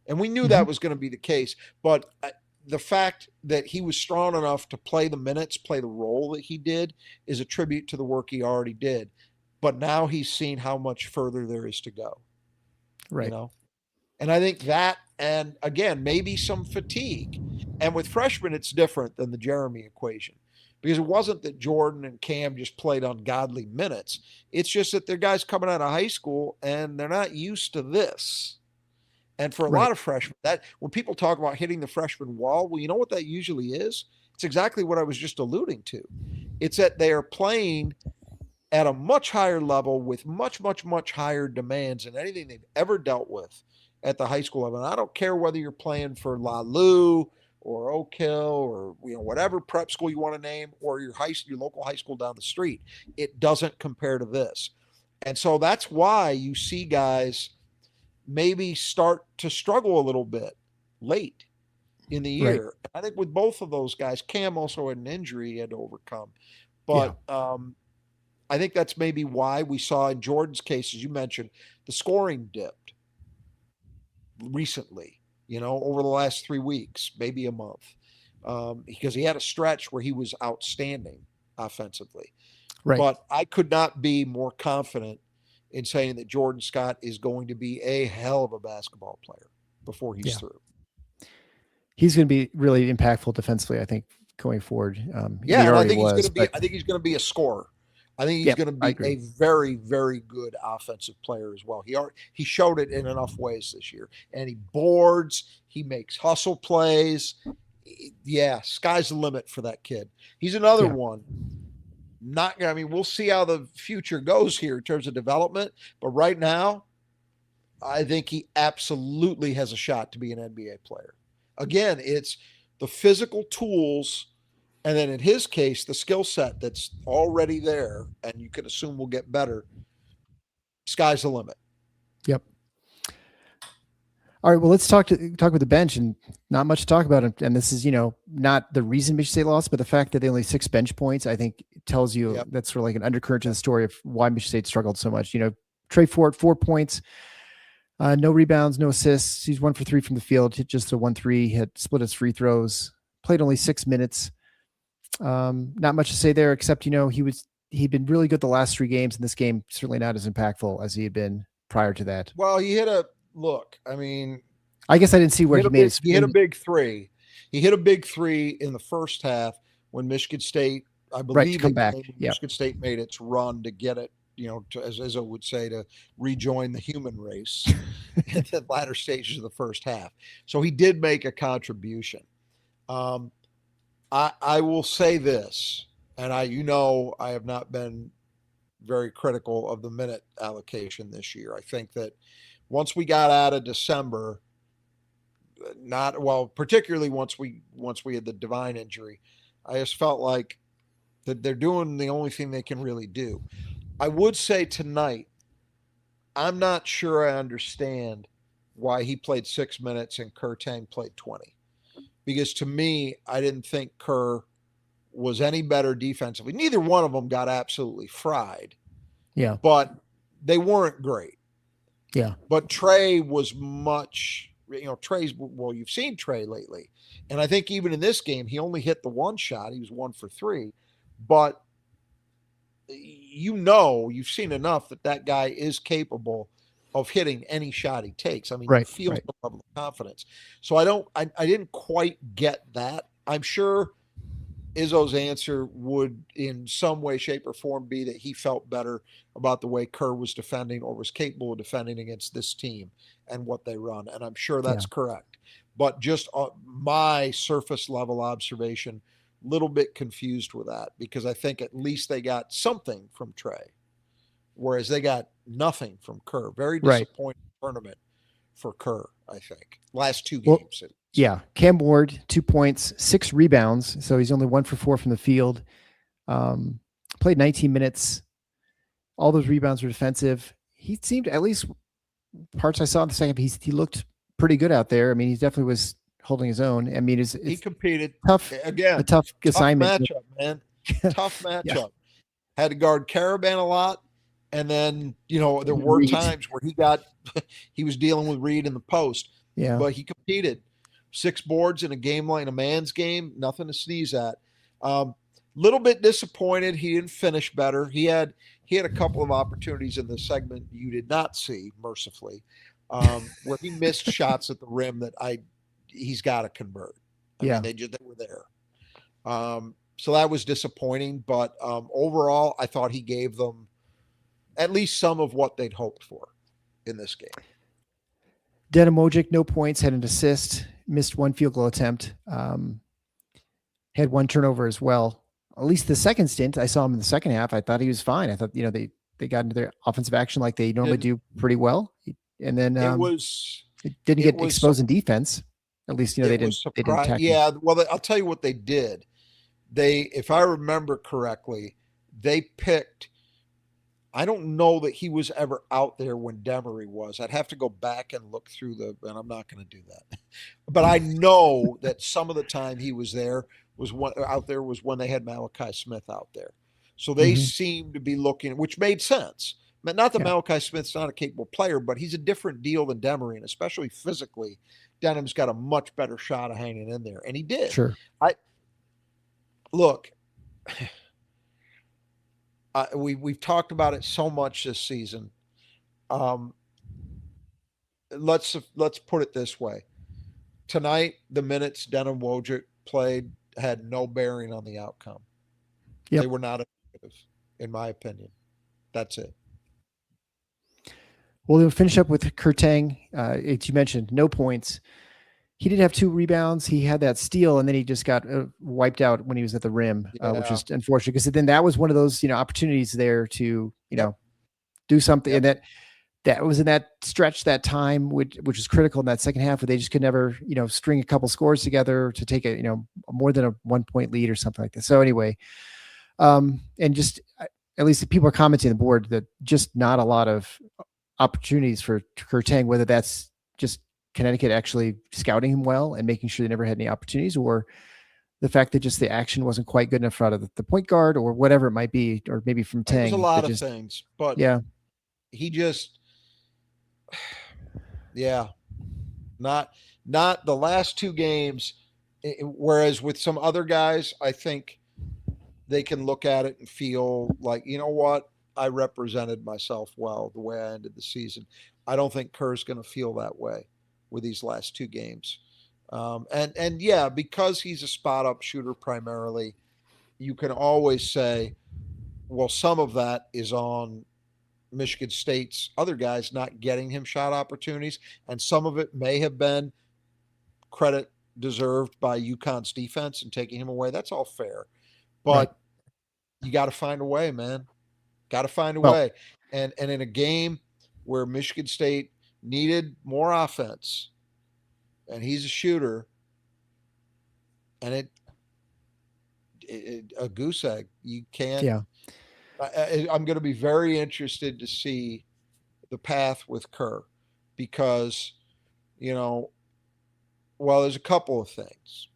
And we knew Hmm. that was going to be the case, but the fact that he was strong enough to play the minutes, play the role that he did, is a tribute to the work he already did. But now he's seen how much further there is to go, you Right. know? And I think that, and again, maybe some fatigue. And with freshmen, it's different than the Jeremy equation because it wasn't that Jordan and Cam just played ungodly minutes. It's just that they're guys coming out of high school and they're not used to this. And for a Right. lot of freshmen, that when people talk about hitting the freshman wall, well, you know what that usually is? It's exactly what I was just alluding to. It's that they are playing at a much higher level with much, much, much higher demands than anything they've ever dealt with at the high school level. And I don't care whether you're playing for La Lu, or Oak Hill or whatever prep school you want to name, or your local high school down the street. It doesn't compare to this. And so that's why you see guys maybe start to struggle a little bit late in the Right. year. I think with both of those guys, Cam also had an injury he had to overcome. Yeah. But I think that's maybe why we saw in Jordan's case, as you mentioned, the scoring dipped recently, over the last 3 weeks, maybe a month, because he had a stretch where he was outstanding offensively. Right. But I could not be more confident in saying that Jordan Scott is going to be a hell of a basketball player before he's through. He's going to be really impactful defensively, I think, going forward. I think he's going to be a scorer. I think he's going to be a very, very good offensive player as well. He showed it in enough ways this year, and he boards. He makes hustle plays. Yeah, sky's the limit for that kid. He's another one. We'll see how the future goes here in terms of development, but right now, I think he absolutely has a shot to be an NBA player. Again, it's the physical tools, and then in his case, the skill set that's already there, and you can assume will get better. Sky's the limit. Yep. All right. Well, let's talk with the bench, and not much to talk about. And this is, not the reason Michigan State lost, but the fact that they only 6 bench points, I think tells you that's sort of like an undercurrent to the story of why Michigan State struggled so much. Trey Ford, 4 points, no rebounds, no assists. He's 1 for 3 from the field, hit just a 1-3, had split his free throws, played only 6 minutes. Not much to say there, except, he'd been really good the last 3 games, and this game certainly not as impactful as he had been prior to that. Well, he hit a look. I guess I didn't see where he made He hit a big 3. He hit a big 3 in the first half when Michigan State, I believe, Michigan State made its run to get it, as Izzo would say, to rejoin the human race at the latter stages of the first half. So he did make a contribution. I will say this, and I have not been very critical of the minute allocation this year. I think that once we got out of December, particularly once we had the Divine injury, I just felt like that they're doing the only thing they can really do. I would say tonight, I'm not sure I understand why he played 6 minutes and Kerr Tang played 20. Because to me, I didn't think Kerr was any better defensively. Neither one of them got absolutely fried. Yeah. But they weren't great. Yeah. But Trey was much, you've seen Trey lately. And I think even in this game, he only hit the 1 shot. He was 1 for 3. But you've seen enough that guy is capable of hitting any shot he takes. You feel the level of confidence. So I didn't quite get that. I'm sure Izzo's answer would in some way, shape, or form be that he felt better about the way Kerr was defending or was capable of defending against this team and what they run. And I'm sure that's correct. But just my surface level observation, little bit confused with that, because I think at least they got something from Trey, whereas they got nothing from Kerr. Very disappointing tournament for Kerr, I think. Last 2 games. Yeah. Cam Ward, 2 points, 6 rebounds. So he's only 1 for 4 from the field. Played 19 minutes. All those rebounds were defensive. He seemed, at least parts I saw in the second, he looked pretty good out there. He definitely was holding his own. He competed. Tough again. A tough assignment. Matchup, man. Tough matchup. Had to guard Karaban a lot. And then, there were times where he was dealing with Reed in the post. Yeah. But he competed. 6 boards in a game like a man's game, nothing to sneeze at. Little bit disappointed he didn't finish better. He had a couple of opportunities in the segment you did not see, mercifully, where he missed shots at the rim that he's got to convert. They were there. So that was disappointing. But overall, I thought he gave them at least some of what they'd hoped for in this game. Denim Mojic, no points, had an assist, missed 1 field goal attempt, had 1 turnover as well. At least the second stint, I saw him in the second half. I thought he was fine. I thought, they got into their offensive action like they normally do pretty well. And then it didn't get exposed in defense. At least, It they was didn't surprising. attack him. Yeah, well, I'll tell you what they did. If I remember correctly, they picked. I don't know that he was ever out there when Demery was. I'd have to go back and look through and I'm not going to do that. But I know that some of the time he was there was when they had Malachi Smith out there. So they Mm-hmm. seemed to be looking, which made sense. Not that Yeah. Malachi Smith's not a capable player, but he's a different deal than Demery, and especially physically, Denham's got a much better shot of hanging in there, and he did. Sure. Look, we've talked about it so much this season. Let's put it this way: tonight, the minutes Denham Wojcik played had no bearing on the outcome. Yep. They were not effective, in my opinion. That's it. Well, we'll finish up with Kurtang. As you mentioned, no points. He did have 2 rebounds. He had that steal, and then he just got wiped out when he was at the rim, which is unfortunate because then that was one of those opportunities there to do something. Yep. And that was in that stretch, that time, which was critical in that second half, where they just could never string a couple scores together to take a more than a 1-point lead or something like that. So anyway, and just at least the people are commenting on the board that just not a lot of opportunities for Kurtang, whether that's just Connecticut actually scouting him well and making sure they never had any opportunities, or the fact that just the action wasn't quite good enough for out of the point guard, or whatever it might be, or maybe from Tang. There's a lot of things, but yeah, he just, not the last 2 games. Whereas with some other guys, I think they can look at it and feel like, you know what, I represented myself well the way I ended the season. I don't think Kerr's going to feel that way with these last 2 games. And yeah, because he's a spot up shooter primarily, you can always say, well, some of that is on Michigan State's other guys not getting him shot opportunities, and some of it may have been credit deserved by UConn's defense and taking him away. That's all fair, but you got to find a way, man. Got to find a way. And in a game where Michigan State needed more offense, and he's a shooter, and a goose egg, you can't. Yeah. I'm going to be very interested to see the path with Kerr, because, there's a couple of things.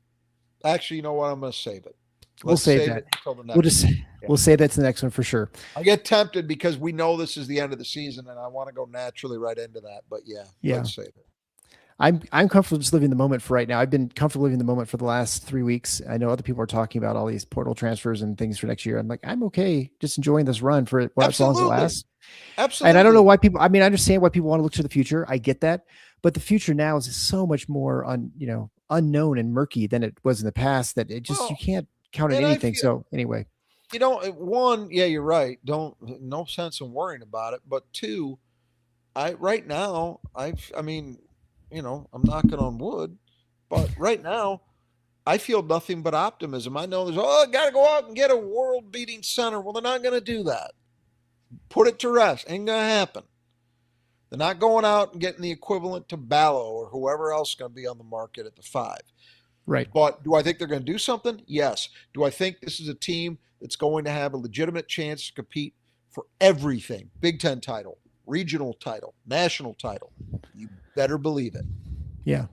Actually, you know what? I'm going to save it. We'll save that. We'll say that's the next one for sure. I get tempted because we know this is the end of the season, and I want to go naturally right into that. But let's save it. I'm comfortable just living the moment for right now. I've been comfortable living the moment for the last 3 weeks. I know other people are talking about all these portal transfers and things for next year. I'm like, I'm okay just enjoying this run for as long as it lasts. Absolutely. And I don't know why people, I understand why people want to look to the future. I get that. But the future now is so much more unknown and murky than it was in the past, that it just, you can't count on anything. So anyway, one, you're right. No sense in worrying about it. But 2, right now, I'm knocking on wood, but right now I feel nothing but optimism. I know I got to go out and get a world-beating center. Well, they're not going to do that. Put it to rest. Ain't going to happen. They're not going out and getting the equivalent to Ballo or whoever else is going to be on the market at the 5. Right. But do I think they're going to do something? Yes. Do I think this is a team that's going to have a legitimate chance to compete for everything? Big Ten title, regional title, national title. You better believe it. Yeah.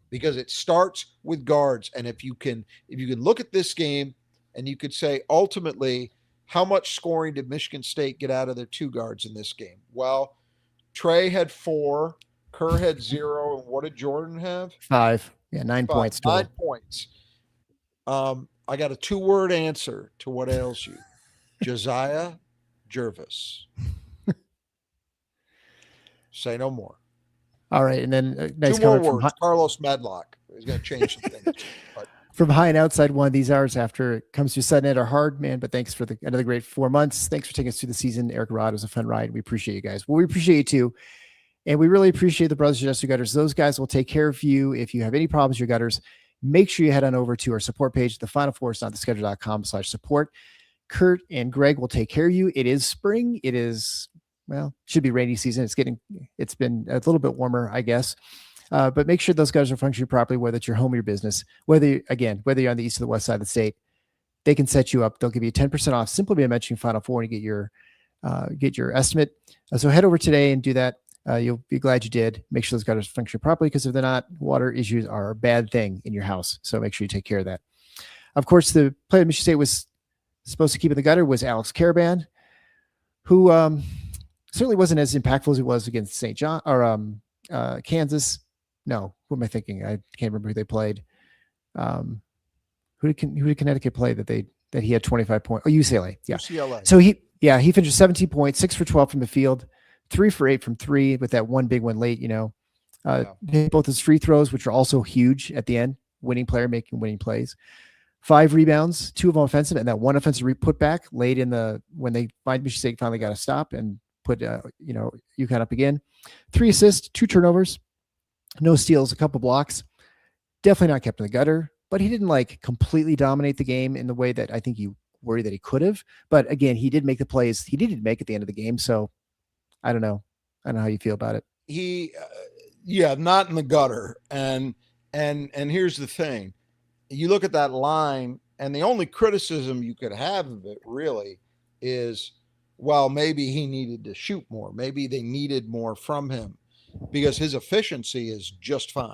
Because it starts with guards. And if you can look at this game and you could say, ultimately, how much scoring did Michigan State get out of their 2 guards in this game? Well, Trey had 4, Kerr had 0, and what did Jordan have? 5. Yeah, 9 points. 9 points. I got a 2-word answer to what ails you. Josiah Jervis. Say no more. All right, and then nice 2 more words. Carlos Medlock. He's going to change some things. But. From High and Outside one, these hours after it comes to sudden end are hard, man. But thanks for another great 4 months. Thanks for taking us through the season. Eric Rod, it was a fun ride. We appreciate you guys. Well, we appreciate you too. And we really appreciate the Brothers Just Gutters. Those guys will take care of you. If you have any problems with your gutters, make sure you head on over to our support page, thefinalfour.com/support. Kurt and Greg will take care of you. It is spring. It is, should be rainy season. It's been a little bit warmer, I guess. But make sure those gutters are functioning properly, whether it's your home or your business, whether you're on the east or the west side of the state. They can set you up. They'll give you 10% off simply by mentioning Final Four and get your estimate. So head over today and do that. You'll be glad you did. Make sure those gutters function properly, because if they're not, water issues are a bad thing in your house. So make sure you take care of that. Of course, the player that Michigan State was supposed to keep in the gutter was Alex Karaban, who certainly wasn't as impactful as he was against St. John or Kansas. No, what am I thinking? I can't remember who they played. Who did Connecticut play that he had 25 points? Oh, UCLA. Yeah. UCLA. So he finished 17 points, 6 for 12 from the field, 3 for 8 from 3 with that one big one late, hit both his free throws, which are also huge at the end, winning player making winning plays, 5 rebounds, 2 of them offensive, and that one offensive putback late when they Michigan State finally got to stop and put, UConn up again, 3 assists, 2 turnovers, no steals, a couple blocks, definitely not kept in the gutter, but he didn't completely dominate the game in the way that I think you worry that he could have. But again, he did make the plays he needed to make at the end of the game. So I don't know how you feel about it. He, not in the gutter. And here's the thing. You look at that line, and the only criticism you could have of it really is, well, maybe he needed to shoot more. Maybe they needed more from him, because his efficiency is just fine.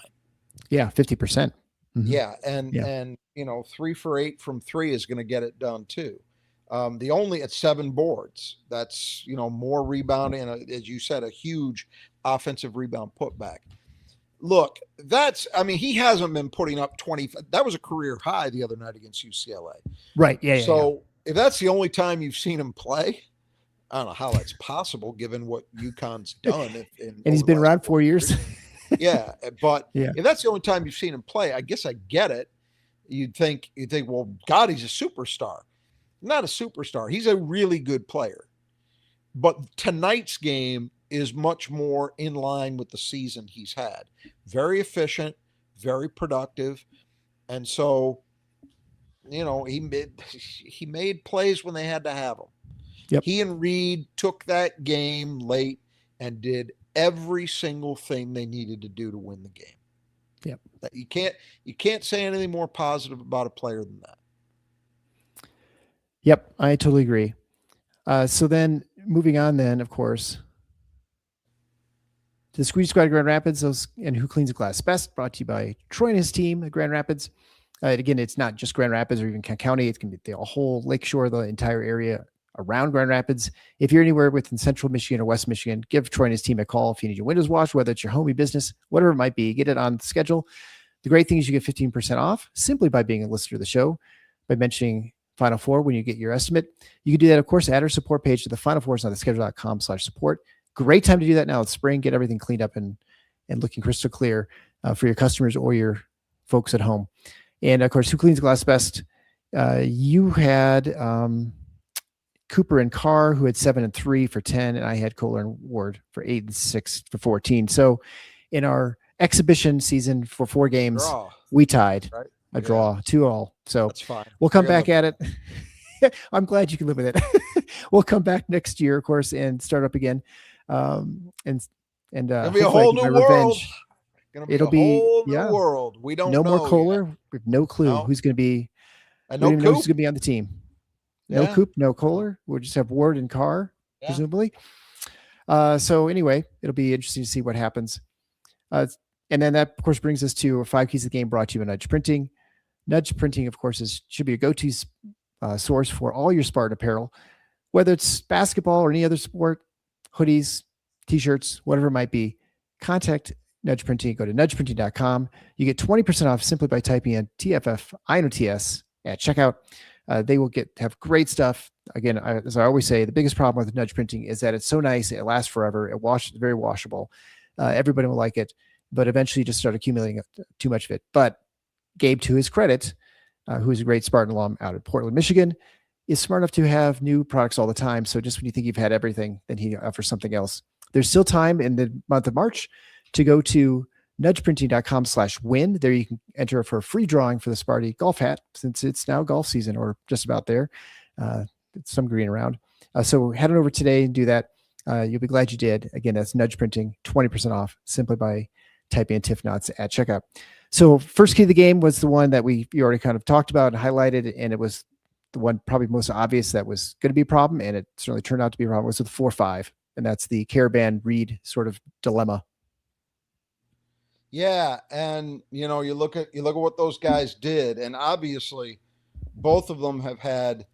Yeah. 50%. Mm-hmm. Yeah. And 3 for 8 from 3 is going to get it done too. The only at 7 boards, that's, more rebounding. And as you said, a huge offensive rebound putback. Look, he hasn't been putting up 20. That was a career high the other night against UCLA. Right. Yeah. So if that's the only time you've seen him play, I don't know how that's possible given what UConn's done. And he's been around 4 years. Yeah. But yeah, if that's the only time you've seen him play, I guess I get it. You'd think, well, God, he's a superstar. Not a superstar. He's a really good player. But tonight's game is much more in line with the season he's had. Very efficient, very productive. And so, he made plays when they had to have them. Yep. He and Reed took that game late and did every single thing they needed to do to win the game. Yep. You can't say anything more positive about a player than that. Yep, I totally agree. So then moving on then, of course, the Squeeze Squad Grand Rapids, and who cleans the glass best, brought to you by Troy and his team at Grand Rapids. Again, it's not just Grand Rapids or even Kent County. It can be the whole lakeshore, the entire area around Grand Rapids. If you're anywhere within Central Michigan or West Michigan, give Troy and his team a call. If you need your windows washed, whether it's your home, business, whatever it might be, get it on the schedule. The great thing is you get 15% off simply by being a listener to the show, by mentioning Final Four when you get your estimate. You can do that, of course, at our support page to the Final Fours on the schedule.com/support. Great time to do that now. It's spring. Get everything cleaned up and looking crystal clear for your customers or your folks at home. And of course, who cleans the glass best? You had Cooper and Carr, who had 7 and 3 for 10, and I had Kohler and Ward for 8 and 6 for 14. So in our exhibition season for 4 games, we tied. Right. A draw, 2-2. So that's fine. We'll come back at it. I'm glad you can live with it. We'll come back next year, of course, and start up again. And it'll be a whole new world. It'll be a whole new world. We don't know. No more Kohler. We have no clue who's going to be. And no Coop. Who's going to be on the team. No Coop, no Kohler. We'll just have Ward and Carr, presumably. So anyway, it'll be interesting to see what happens. And then that, of course, brings us to 5 Keys of the Game, brought to you by Nudge Printing. Nudge Printing, of course, should be a go-to source for all your Spartan apparel, whether it's basketball or any other sport, hoodies, T-shirts, whatever it might be. Contact Nudge Printing. Go to nudgeprinting.com. You get 20% off simply by typing in TFF-INOTS at checkout. They will have great stuff. Again, as I always say, the biggest problem with Nudge Printing is that it's so nice, it lasts forever, it's very washable. Everybody will like it, but eventually you just start accumulating too much of it. But Gabe, to his credit, who is a great Spartan alum out of Portland, Michigan, is smart enough to have new products all the time. So just when you think you've had everything, then he offers something else. There's still time in the month of March to go to nudgeprinting.com/win. There you can enter for a free drawing for the Sparty golf hat, since it's now golf season or just about there. Some green around. So head on over today and do that. You'll be glad you did. Again, that's Nudge Printing, 20% off simply by type in TIF Knots at checkout. So first key of the game was the one that you already kind of talked about and highlighted, and it was the one probably most obvious that was going to be a problem, and it certainly turned out to be a problem, was with 4-5, and that's the Karaban Reed sort of dilemma. Yeah, and you look at what those guys did, and obviously both of them have had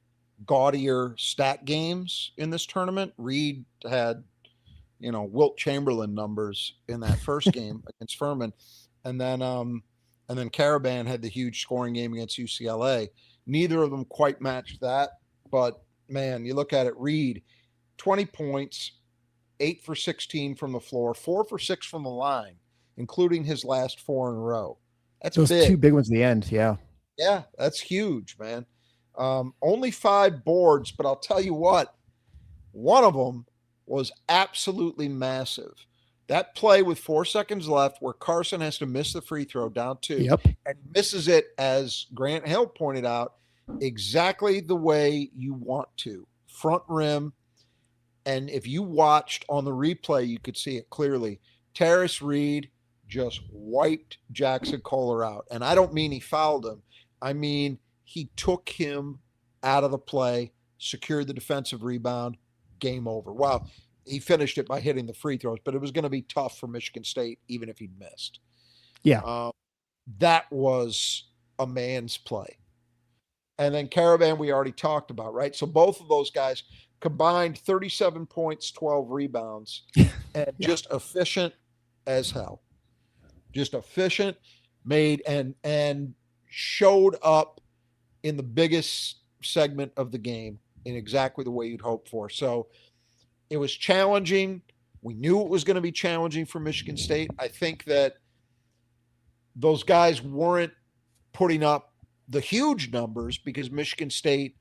gaudier stat games in this tournament. Reed had, Wilt Chamberlain numbers in that first game against Furman, and then Karaban had the huge scoring game against UCLA. Neither of them quite matched that, but man, you look at it. Reed, 20 points, 8 for 16 from the floor, 4 for 6 from the line, including his last 4 in a row. That's those big. 2 big ones at the end. Yeah. Yeah, that's huge, man. Only 5 boards, but I'll tell you what, one of them was absolutely massive. That play with 4 seconds left where Carson has to miss the free throw down 2 and misses it, as Grant Hill pointed out, exactly the way you want to. Front rim. And if you watched on the replay, you could see it clearly. Terrace Reed just wiped Jackson Kohler out. And I don't mean he fouled him. I mean, he took him out of the play, secured the defensive rebound, game over. Wow. He finished it by hitting the free throws, but it was going to be tough for Michigan State, even if he'd missed. Yeah. That was a man's play. And then Karaban, we already talked about, right? So both of those guys combined 37 points, 12 rebounds, and just efficient as hell. Just efficient, made and showed up in the biggest segment of the game in exactly the way you'd hope for. So it was challenging. We knew it was going to be challenging for Michigan State. I think that those guys weren't putting up the huge numbers because Michigan State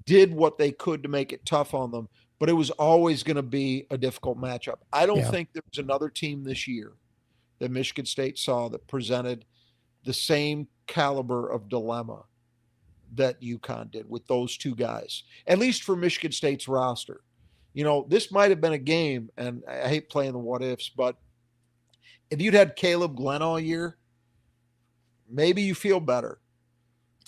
did what they could to make it tough on them, but it was always going to be a difficult matchup. I don't think there was another team this year that Michigan State saw that presented the same caliber of dilemma that UConn did with those 2 guys, at least for Michigan State's roster. This might have been a game, and I hate playing the what ifs, but if you'd had Caleb Glenn all year, maybe you feel better.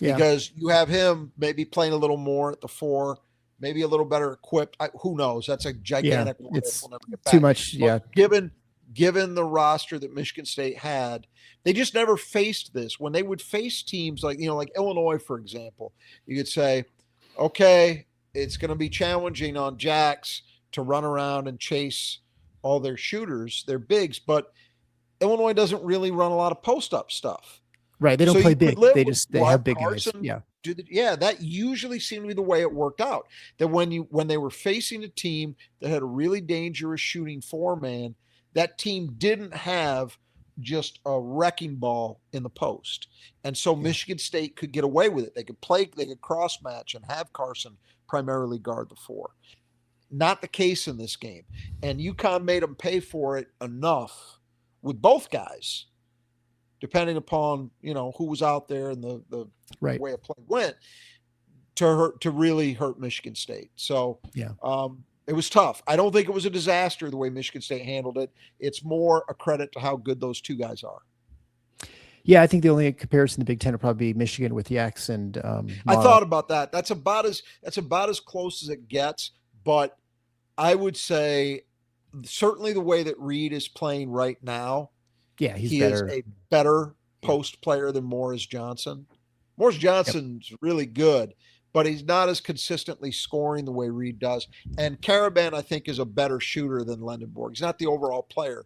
Yeah. Because you have him maybe playing a little more at the 4, maybe a little better equipped. Who knows? That's a gigantic what if. We'll never get back. Too much, but given the roster that Michigan State had, they just never faced this. When they would face teams like Illinois, for example, you could say, okay, it's going to be challenging on Jacks to run around and chase all their shooters, their bigs, but Illinois doesn't really run a lot of post-up stuff. Right. They don't play big. They have big guys. Yeah. That usually seemed to be the way it worked out. That when they were facing a team that had a really dangerous shooting 4-man, that team didn't have just a wrecking ball in the post. And so Michigan State could get away with it. They could cross match and have Carson primarily guard the 4. Not the case in this game. And UConn made them pay for it enough with both guys, depending upon, who was out there and the way of play went, to really hurt Michigan State. So it was tough. I don't think it was a disaster the way Michigan State handled it. It's more a credit to how good those 2 guys are. Yeah, I think the only comparison in the Big Ten would probably be Michigan with Yax and I thought about that. That's about as close as it gets. But I would say certainly the way that Reed is playing right now, he is a better post player than Morris Johnson. Morris Johnson's really good, but he's not as consistently scoring the way Reed does. And Karaban, I think, is a better shooter than Lendenborg. He's not the overall player.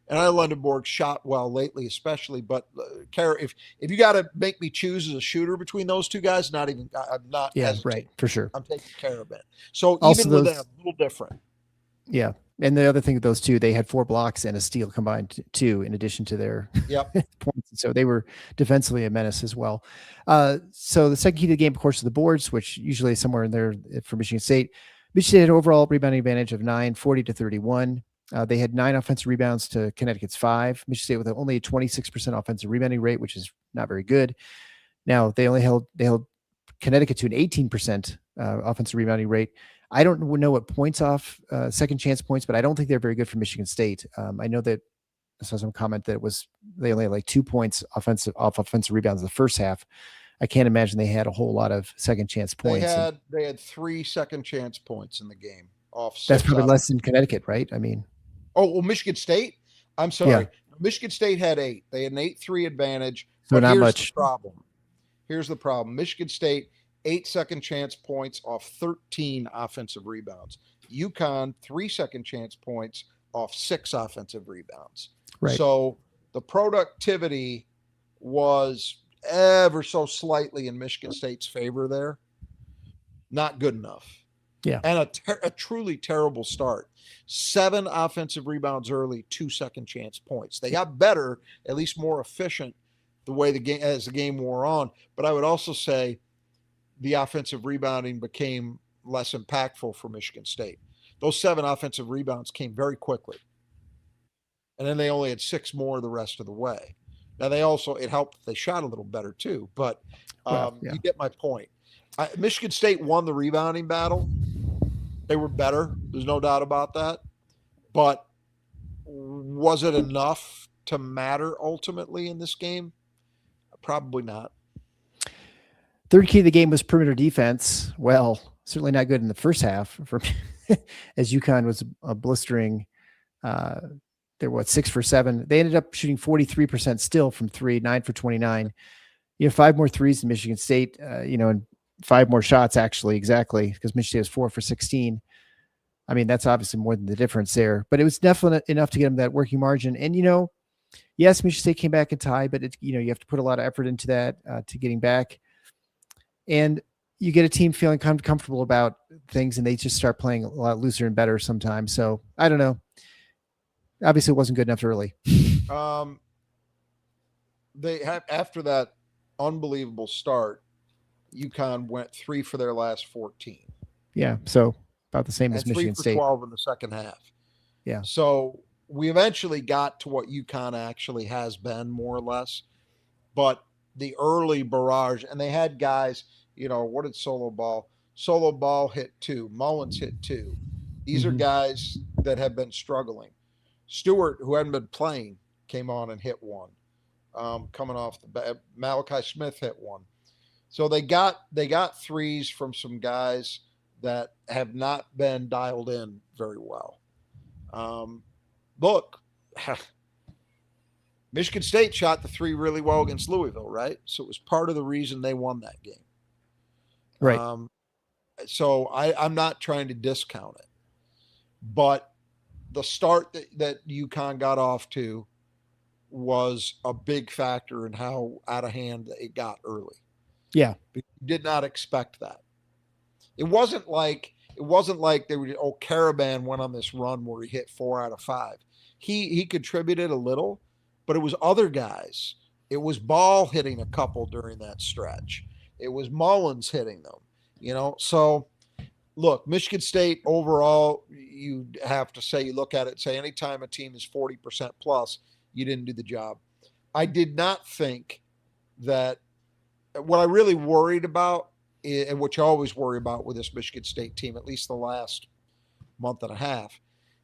And I know Lendenborg shot well lately, especially. But if you got to make me choose as a shooter between those 2 guys, I'm not. Yeah, right, for sure. I'm taking Karaban. So also even with them, a little different. Yeah. And the other thing with those 2, they had 4 blocks and a steal combined 2 in addition to their points. So they were defensively a menace as well. So the second key to the game, of course, is the boards, which usually is somewhere in there for Michigan State. Michigan State had an overall rebounding advantage of 9, 40-31. They had 9 offensive rebounds to Connecticut's 5. Michigan State with only a 26% offensive rebounding rate, which is not very good. Now they held Connecticut to an 18% offensive rebounding rate. I don't know what points off second chance points, but I don't think they're very good for Michigan State. I know that saw some comment that they only had like 2 points offensive rebounds in the first half. I can't imagine they had a whole lot of second chance points. They had 3 second chance points in the game off 6. That's probably less than Connecticut, right? I mean, Michigan State. I'm sorry, yeah. Michigan State had 8. They had an 8-3 advantage. So not much. Here's the problem. Michigan State 8 second chance points off 13 offensive rebounds. UConn 3 second chance points off 6 offensive rebounds. Right. So the productivity was ever so slightly in Michigan State's favor there. Not good enough. Yeah. And a truly terrible start. 7 offensive rebounds early, 2 second chance points. They got better, at least more efficient as the game wore on. But I would also say the offensive rebounding became less impactful for Michigan State. Those 7 offensive rebounds came very quickly. And then they only had 6 more the rest of the way. Now it helped that they shot a little better too, but you get my point. Michigan State won the rebounding battle. They were better. There's no doubt about that. But was it enough to matter ultimately in this game? Probably not. Third key of the game was perimeter defense. Well, certainly not good in the first half as UConn was a blistering. They were 6 for 7. They ended up shooting 43% still from 3, 9 for 29. 5 more threes than Michigan State, and 5 more shots actually, exactly, because Michigan State was 4 for 16. I mean, that's obviously more than the difference there, but it was definitely enough to get them that working margin. And, yes, Michigan State came back and tied, but it's, you have to put a lot of effort into that to getting back. And you get a team feeling comfortable about things, and they just start playing a lot looser and better sometimes. So I don't know. Obviously, it wasn't good enough early. They have, after that unbelievable start, UConn went 3 for their last 14. Yeah, so about the same as Michigan State. 3 for 12 in the second half. Yeah. So we eventually got to what UConn actually has been, more or less. But the early barrage, and they had guys, what did Solo Ball? Solo Ball hit 2. Mullins hit 2. These are guys that have been struggling. Stewart, who hadn't been playing, came on and hit 1. Coming off the bat, Malachi Smith hit 1. So they got threes from some guys that have not been dialed in very well. Look, Michigan State shot the 3 really well against Louisville, right? So it was part of the reason they won that game. Right. So I'm not trying to discount it, but the start that UConn got off to was a big factor in how out of hand it got early. Yeah. We did not expect that. It wasn't like they were, Karaban went on this run where he hit 4 out of 5. He contributed a little, but it was other guys. It was Ball hitting a couple during that stretch. It was Mullins hitting them, So look, Michigan State overall, you have to say, you look at it and say, anytime a team is 40% plus, you didn't do the job. I did not think that what I really worried about, and what you always worry about with this Michigan State team, at least the last month and a half,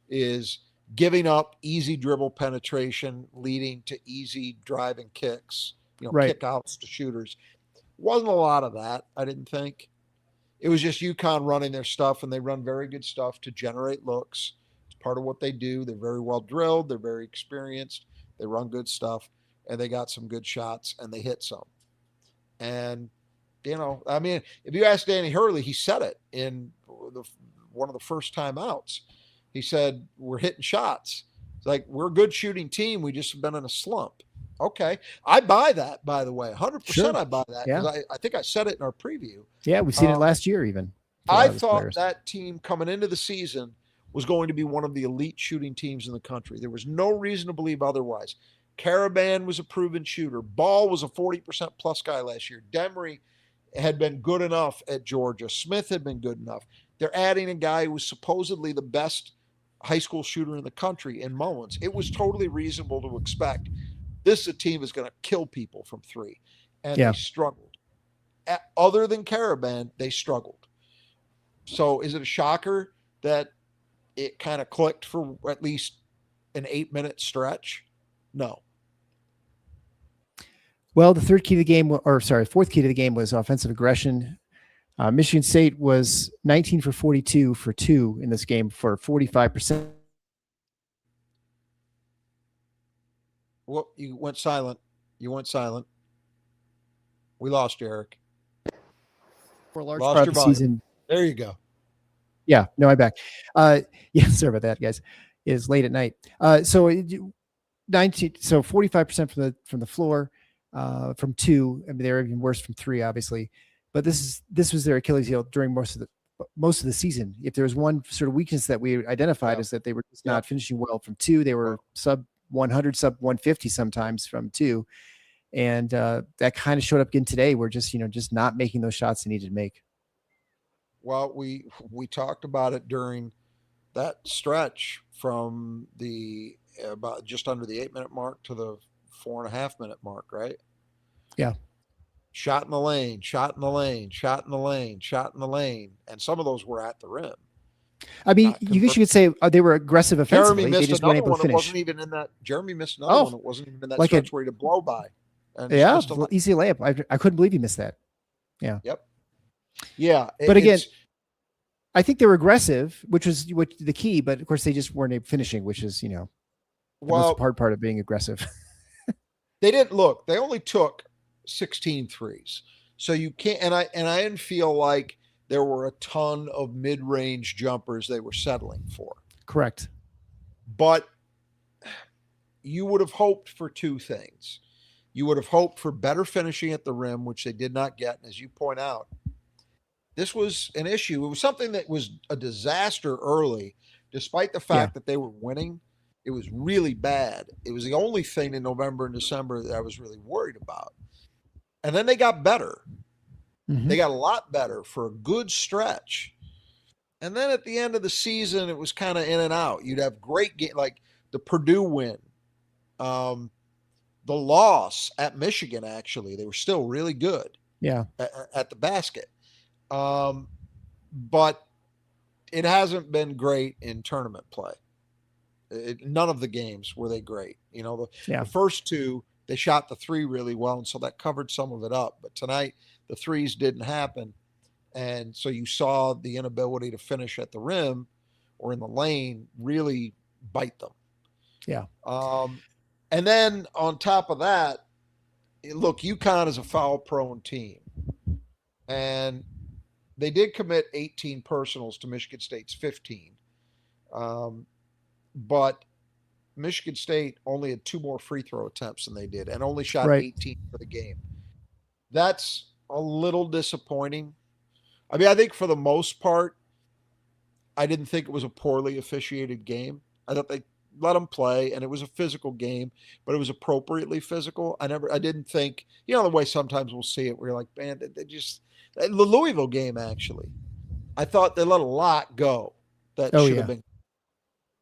is giving up easy dribble penetration, leading to easy driving kicks, kick outs to shooters. Wasn't a lot of that, I didn't think. It was just UConn running their stuff, and they run very good stuff to generate looks. It's part of what they do. They're very well drilled. They're very experienced. They run good stuff, and they got some good shots, and they hit some. And, if you ask Danny Hurley, he said it in one of the first timeouts. He said, we're hitting shots. It's like, we're a good shooting team. We just have been in a slump. Okay. I buy that, by the way. 100% sure. I buy that. Yeah. I think I said it in our preview. Yeah, we've seen it last year even. I thought that team coming into the season was going to be one of the elite shooting teams in the country. There was no reason to believe otherwise. Karaban was a proven shooter. Ball was a 40% plus guy last year. Demery had been good enough at Georgia. Smith had been good enough. They're adding a guy who was supposedly the best high school shooter in the country in Mullins. It was totally reasonable to expect this is a team that's going to kill people from 3. And they struggled. Other than Karaban, they struggled. So is it a shocker that it kind of clicked for at least an 8-minute stretch? No. Well, the fourth key to the game was offensive aggression. Michigan State was 19 for 42 for 2 in this game for 45%. Well, you went silent. We lost you, Eric. For a large Lost part your of the volume. season. There you go. Yeah, no, I'm back. Yeah, sorry about that, guys. It's late at night. So 45% from the floor, from 2. I mean, they're even worse from 3, obviously. But this was their Achilles heel during most of the season. If there was one sort of weakness that we identified, is that they were just not finishing well from 2. They were sub 100, sub 150 sometimes from 2, and that kind of showed up again today. We're just not making those shots they needed to make. Well, we talked about it during that stretch from the about just under the 8-minute mark to the 4.5-minute mark, right? Yeah. Shot in the lane, shot in the lane, shot in the lane, shot in the lane, and some of those were at the rim. I mean, you could say they were aggressive offensively. Jeremy missed they just weren't another able to one. It finish. wasn't even in that. Jeremy missed another one. It wasn't even in that like stretch where he had to blow by. And yeah, easy layup. I couldn't believe he missed that. Yeah. Yep. Yeah. But again, I think they were aggressive, which was the key. But of course, they just weren't finishing, which is the most hard part of being aggressive. They didn't look. They only took 16 threes. So you can't. And I didn't feel like there were a ton of mid-range jumpers they were settling for. Correct. But you would have hoped for two things. You would have hoped for better finishing at the rim, which they did not get. And as you point out, this was an issue. It was something that was a disaster early, despite the fact that they were winning. It was really bad. It was the only thing in November and December that I was really worried about. And then they got better. Mm-hmm. They got a lot better for a good stretch. And then at the end of the season, it was kind of in and out. You'd have great games, like the Purdue win. The loss at Michigan, actually, they were still really good. Yeah. At the basket. But it hasn't been great in tournament play. None of the games were they great. The first two, they shot the 3 really well, and so that covered some of it up. But tonight, the 3s didn't happen. And so you saw the inability to finish at the rim or in the lane really bite them. Yeah. And then on top of that, look, UConn is a foul-prone team. And they did commit 18 personals to Michigan State's 15. But Michigan State only had 2 more free throw attempts than they did and only shot 18 for the game. That's a little disappointing. I mean, I think for the most part, I didn't think it was a poorly officiated game. I thought they let them play, and it was a physical game, but it was appropriately physical. I didn't think, the way sometimes we'll see it where you're like, man, they just, the Louisville game, actually, I thought they let a lot go that should have been.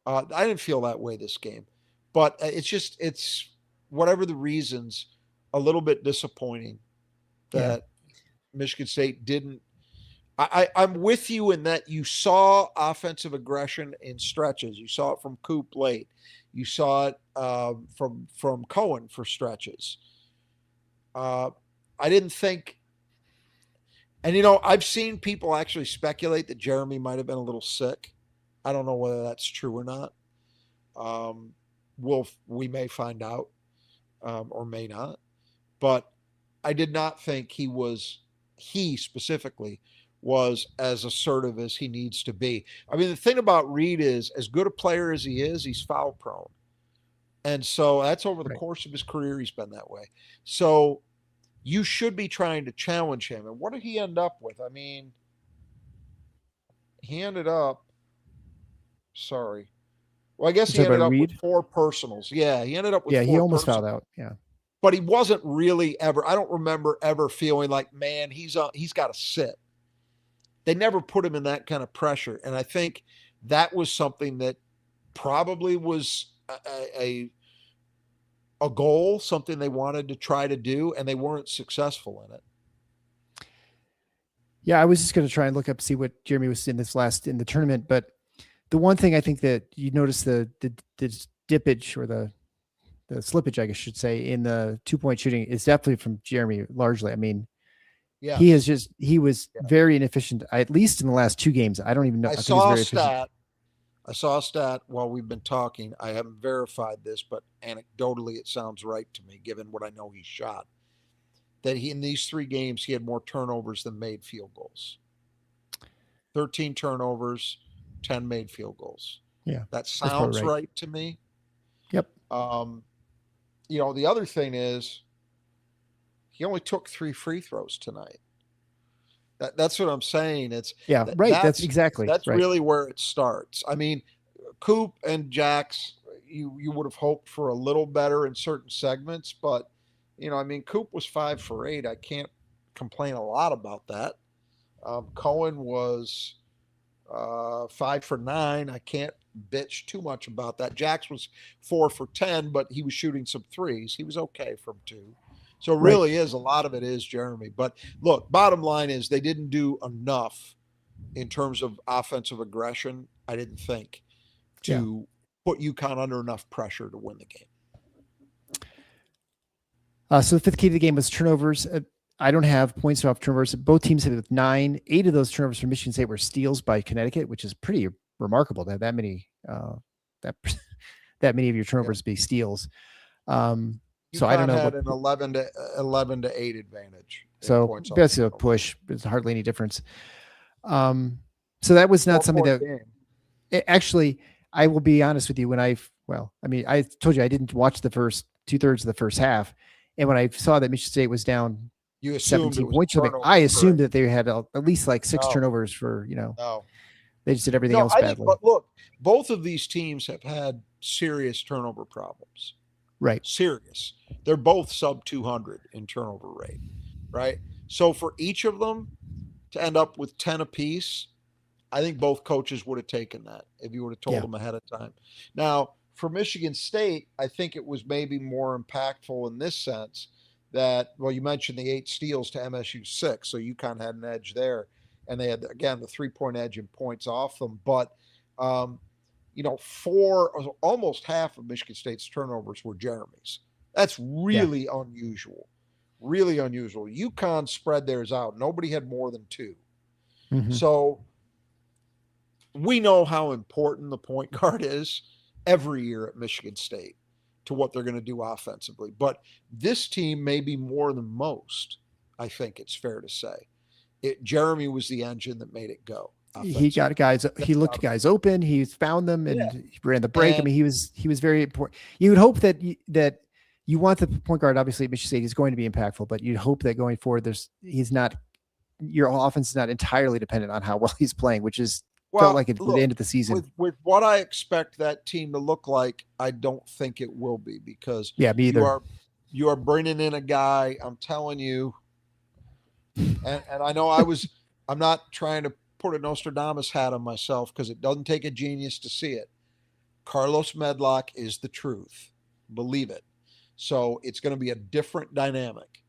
I didn't feel that way this game, but it's whatever the reasons, a little bit disappointing that Michigan State didn't. I'm with you in that you saw offensive aggression in stretches. You saw it from Coop late. You saw it from Cohen for stretches. I didn't think, and I've seen people actually speculate that Jeremy might have been a little sick. I don't know whether that's true or not. We may find out, or may not. But I did not think he specifically was as assertive as he needs to be. I mean, the thing about Reed is, as good a player as he is, he's foul prone. And so that's over the course of his career, he's been that way. So you should be trying to challenge him. And what did he end up with? I mean, he ended up, well, I guess he ended up with 4 personals. Yeah, he ended up with 4 he almost personals. fouled out. Yeah. But he wasn't really ever, I don't remember ever feeling like, man, he's got to sit. They never put him in that kind of pressure. And I think that was something that probably was a goal, something they wanted to try to do, and they weren't successful in it. Yeah, I was just going to try and look up, see what Jeremy was in the tournament. But the one thing I think that you notice the dippage or the slippage, I guess should say, in the 2-point shooting is definitely from Jeremy largely. I mean, Yes. he was Yeah. very inefficient, at least in the last 2 games. I don't even know. I I think he's saw a very efficient. stat. I saw a stat while we've been talking. I haven't verified this, but anecdotally, it sounds right to me, given what I know he shot. That in these 3 games, he had more turnovers than made field goals. 13 turnovers, 10 made field goals. Yeah. That sounds right to me. Yep. The other thing is he only took 3 free throws tonight. That's what I'm saying. It's right. That's exactly that's right. really where it starts. I mean, Coop and Jax, you would have hoped for a little better in certain segments, but Coop was 5 for 8. I can't complain a lot about that. Cohen was 5 for 9. I can't bitch too much about that. Jax was 4 for 10, but he was shooting some threes. He was okay from 2. So it really is a lot of it is Jeremy. But look, bottom line is they didn't do enough in terms of offensive aggression, I didn't think, to put UConn under enough pressure to win the game. So the 5th key to the game was turnovers. I don't have points off turnovers. Both teams had with 9. 8 of those turnovers from Michigan State were steals by Connecticut, which is pretty remarkable to have that many that many of your turnovers be steals. So I don't know. Had an 11 to 8 advantage. So that's a push. There's hardly any difference. So that was not something that actually, I will be honest with you. I told you I didn't watch the first 2/3 of the first half. And when I saw that Michigan State was down 17 points, I assumed that they had at least like 6 turnovers for, they just did everything else badly. But look, both of these teams have had serious turnover problems. Right. Serious. They're both sub 200 in turnover rate, right? So for each of them to end up with 10 apiece, I think both coaches would have taken that if you would have told them ahead of time. Now, for Michigan State, I think it was maybe more impactful in this sense that, well, you mentioned the 8 steals to MSU 6, so UConn had an edge there. And they had, again, the 3-point edge and points off them. But, almost half of Michigan State's turnovers were Jeremy's. That's really unusual. Really unusual. UConn spread theirs out. Nobody had more than 2. Mm-hmm. So we know how important the point guard is every year at Michigan State to what they're going to do offensively. But this team may be more than most, I think it's fair to say. Jeremy was the engine that made it go. He got guys. He looked guys open. He found them and he ran the break. I mean, he was very important. You would hope that you want the point guard. Obviously, at Michigan State, he's going to be impactful, but you'd hope that going forward, your offense is not entirely dependent on how well he's playing, which is felt like at the end of the season. With what I expect that team to look like, I don't think it will be because me either. You are bringing in a guy. I'm telling you. And I know I'm not trying to put a Nostradamus hat on myself because it doesn't take a genius to see it. Carlos Medlock is the truth. Believe it. So it's going to be a different dynamic,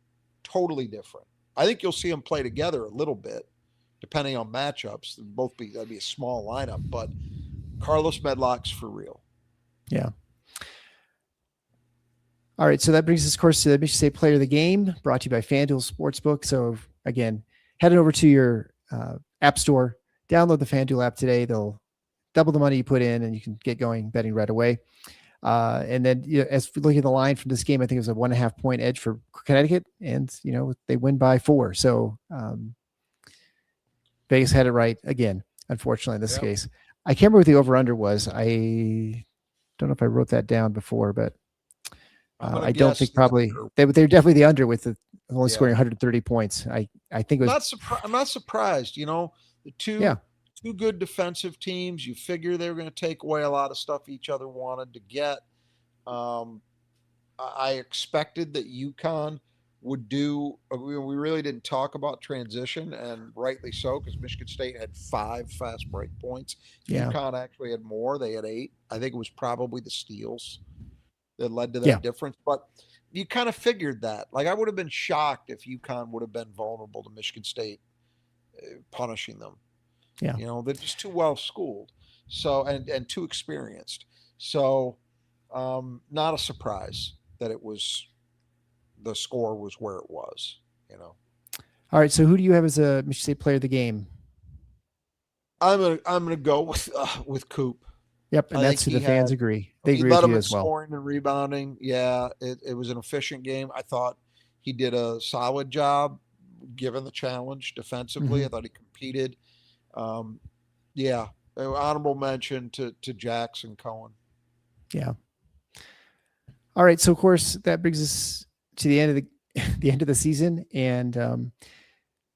totally different. I think you'll see them play together a little bit, depending on matchups. That'd be a small lineup, but Carlos Medlock's for real. Yeah. All right, so that brings us, of course, to the Michigan State Player of the Game, brought to you by FanDuel Sportsbook. So again, head over to your app store, download the FanDuel app today. They'll double the money you put in, and you can get going betting right away. And then, as we look at the line from this game, I think it was a 1.5 point edge for Connecticut, and they win by 4. So Vegas had it right again. Unfortunately, in this case, I can't remember what the over/under was. I don't know if I wrote that down before, but I don't think probably they're definitely the under with only scoring 130 points. I think it was. I'm not surprised. The two good defensive teams. You figure they were going to take away a lot of stuff each other wanted to get. I expected that UConn would do. We really didn't talk about transition, and rightly so, because Michigan State had 5 fast break points. UConn actually had more. They had 8. I think it was probably the steals that led to that difference. But you kind of figured that. Like, I would have been shocked if UConn would have been vulnerable to Michigan State punishing them. Yeah. They're just too well schooled. So, and too experienced. So, Not a surprise that the score was where it was. You know, All right. So who do you have as a Michigan State player of the game? I'm gonna go with Coop. Yep, and I think that's who the fans agree. They he agree led with them you in as well. scoring and rebounding. Yeah, it was an efficient game. I thought he did a solid job given the challenge defensively. Hmm. I thought he competed. Um, yeah, honorable mention to Jackson Cohen. Yeah. All right. So of course that brings us to the end of the the end of the season, and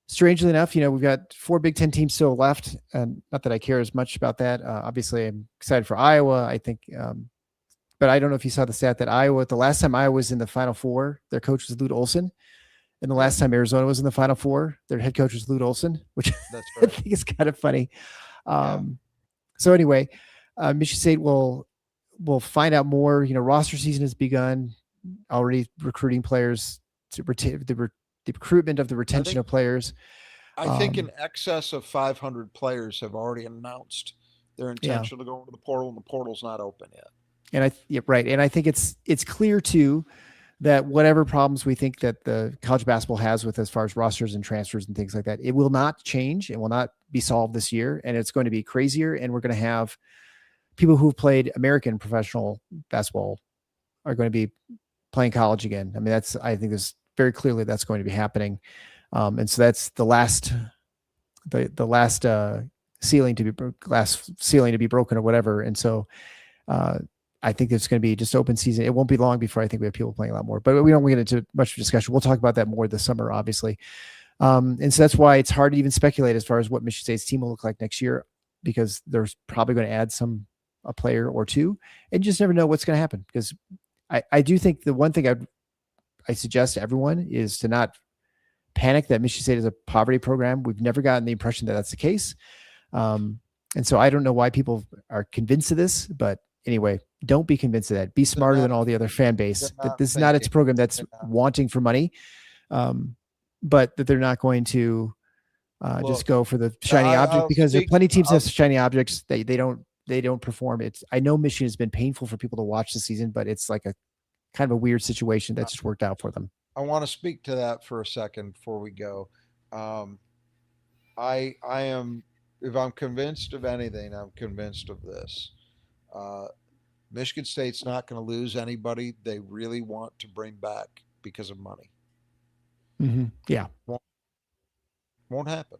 strangely enough, we've got 4 Big Ten teams still left, and not that I care as much about that. Obviously, I'm excited for Iowa. I think, but I don't know if you saw the stat that the last time Iowa was in the Final Four, their coach was Lute Olson, and the Yeah, last time Arizona was in the Final Four, their head coach was Lute Olson, which that's I right. think is kind of funny. Yeah, So anyway, Michigan State will find out more. Roster season has begun already, recruiting players to retain the recruitment of the I retention think of players. I think in Um, excess of 500 players have already announced their yeah, intention to go into the portal, and the portal's not open yet. and yeah, right, and I think it's clear too that whatever problems we think that the college basketball has with as far as rosters and transfers and things like that, it will not change. It will not be solved this year, and it's going to be crazier. And we're going to have people who've played American professional basketball are going to be playing college again. I mean, I think there's very clearly that's going to be happening. And so that's the last glass ceiling to be broken or whatever. And so I think it's going to be just open season. It won't be long before I think we have people playing a lot more, but we don't get into much discussion. We'll talk about that more this summer, obviously. And so that's why it's hard to even speculate as far as what Michigan State's team will look like next year, because there's probably going to add a player or two, and you just never know what's going to happen. Because I do think the one thing I suggest to everyone is to not panic that Michigan State is a poverty program. We've never gotten the impression that that's the case. And so I don't know why people are convinced of this, but anyway, don't be convinced of that. Be They're smarter not. than all the other fan They're base, that not this is not its thinking. program that's They're not. wanting for money. But that they're not going to just Look, go for the shiny object, I'll because there are speak. plenty of teams that I'll have shiny objects. They don't perform. I know Michigan has been painful for people to watch this season, but it's like a kind of a weird situation that's just worked out for them. I want to speak to that for a second before we go. Um, I am, if I'm convinced of anything, I'm convinced of this. Uh, Michigan State's not going to lose anybody they really want to bring back because of money. Mm-hmm. Yeah. Won't, won't happen.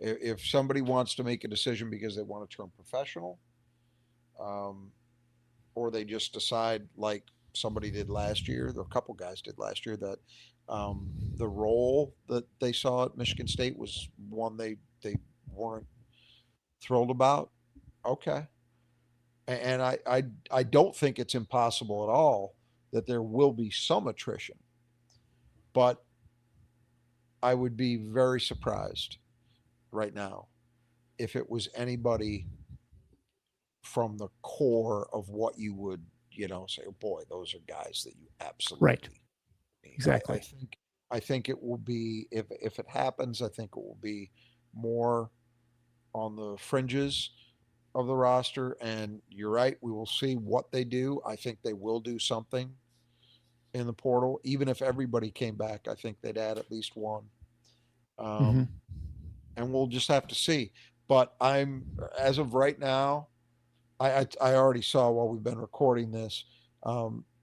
If somebody wants to make a decision because they want to turn professional, um, or they just decide, like somebody did last year, or a couple guys did last year, that the role that they saw at Michigan State was one they weren't thrilled about. Okay, and I don't think it's impossible at all that there will be some attrition, but I would be very surprised right now if it was anybody from the core of what you would, say, oh boy, those are guys that you Right. absolutely need. I Exactly. think it will be, if it happens, I think it will be more on the fringes of the roster. And you're right, we will see what they do. I think they will do something in the portal. Even if everybody came back, I think they'd add at least one. Mm-hmm. Um, and we'll just have to see. But as of right now, I already saw while we've been recording this.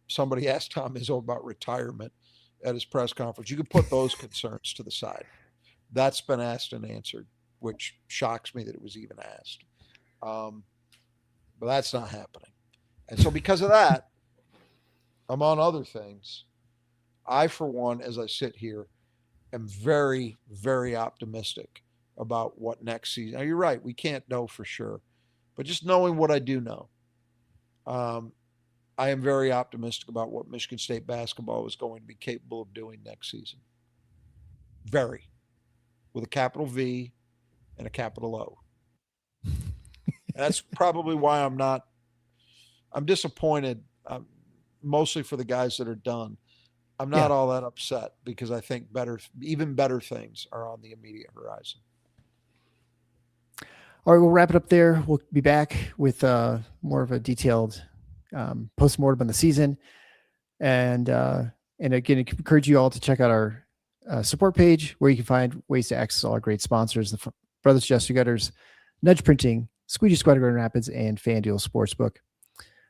Somebody asked Tom Izzo about retirement at his press conference. You could put those concerns to the side. That's been asked and answered, which shocks me that it was even asked. Um, but that's not happening. And so, because of that, among other things, I, for one, as I sit here, am very, very optimistic about what next season. Now, you're right, we can't know for sure, but just knowing what I do know, um, I am very optimistic about what Michigan State basketball is going to be capable of doing next season. Very, with a capital V and a capital O. And that's probably why I'm disappointed, mostly for the guys that are done. I'm Yeah. not all that upset because I think even better things are on the immediate horizon. All right, we'll wrap it up there. We'll be back with more of a detailed postmortem on the season. And again, I encourage you all to check out our support page where you can find ways to access all our great sponsors, the Brothers Jester Gutters, Nudge Printing, Squeegee Squad Grand Rapids, and FanDuel Sportsbook.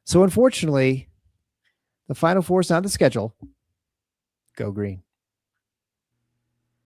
So unfortunately, the Final Four is not on the schedule. Go green.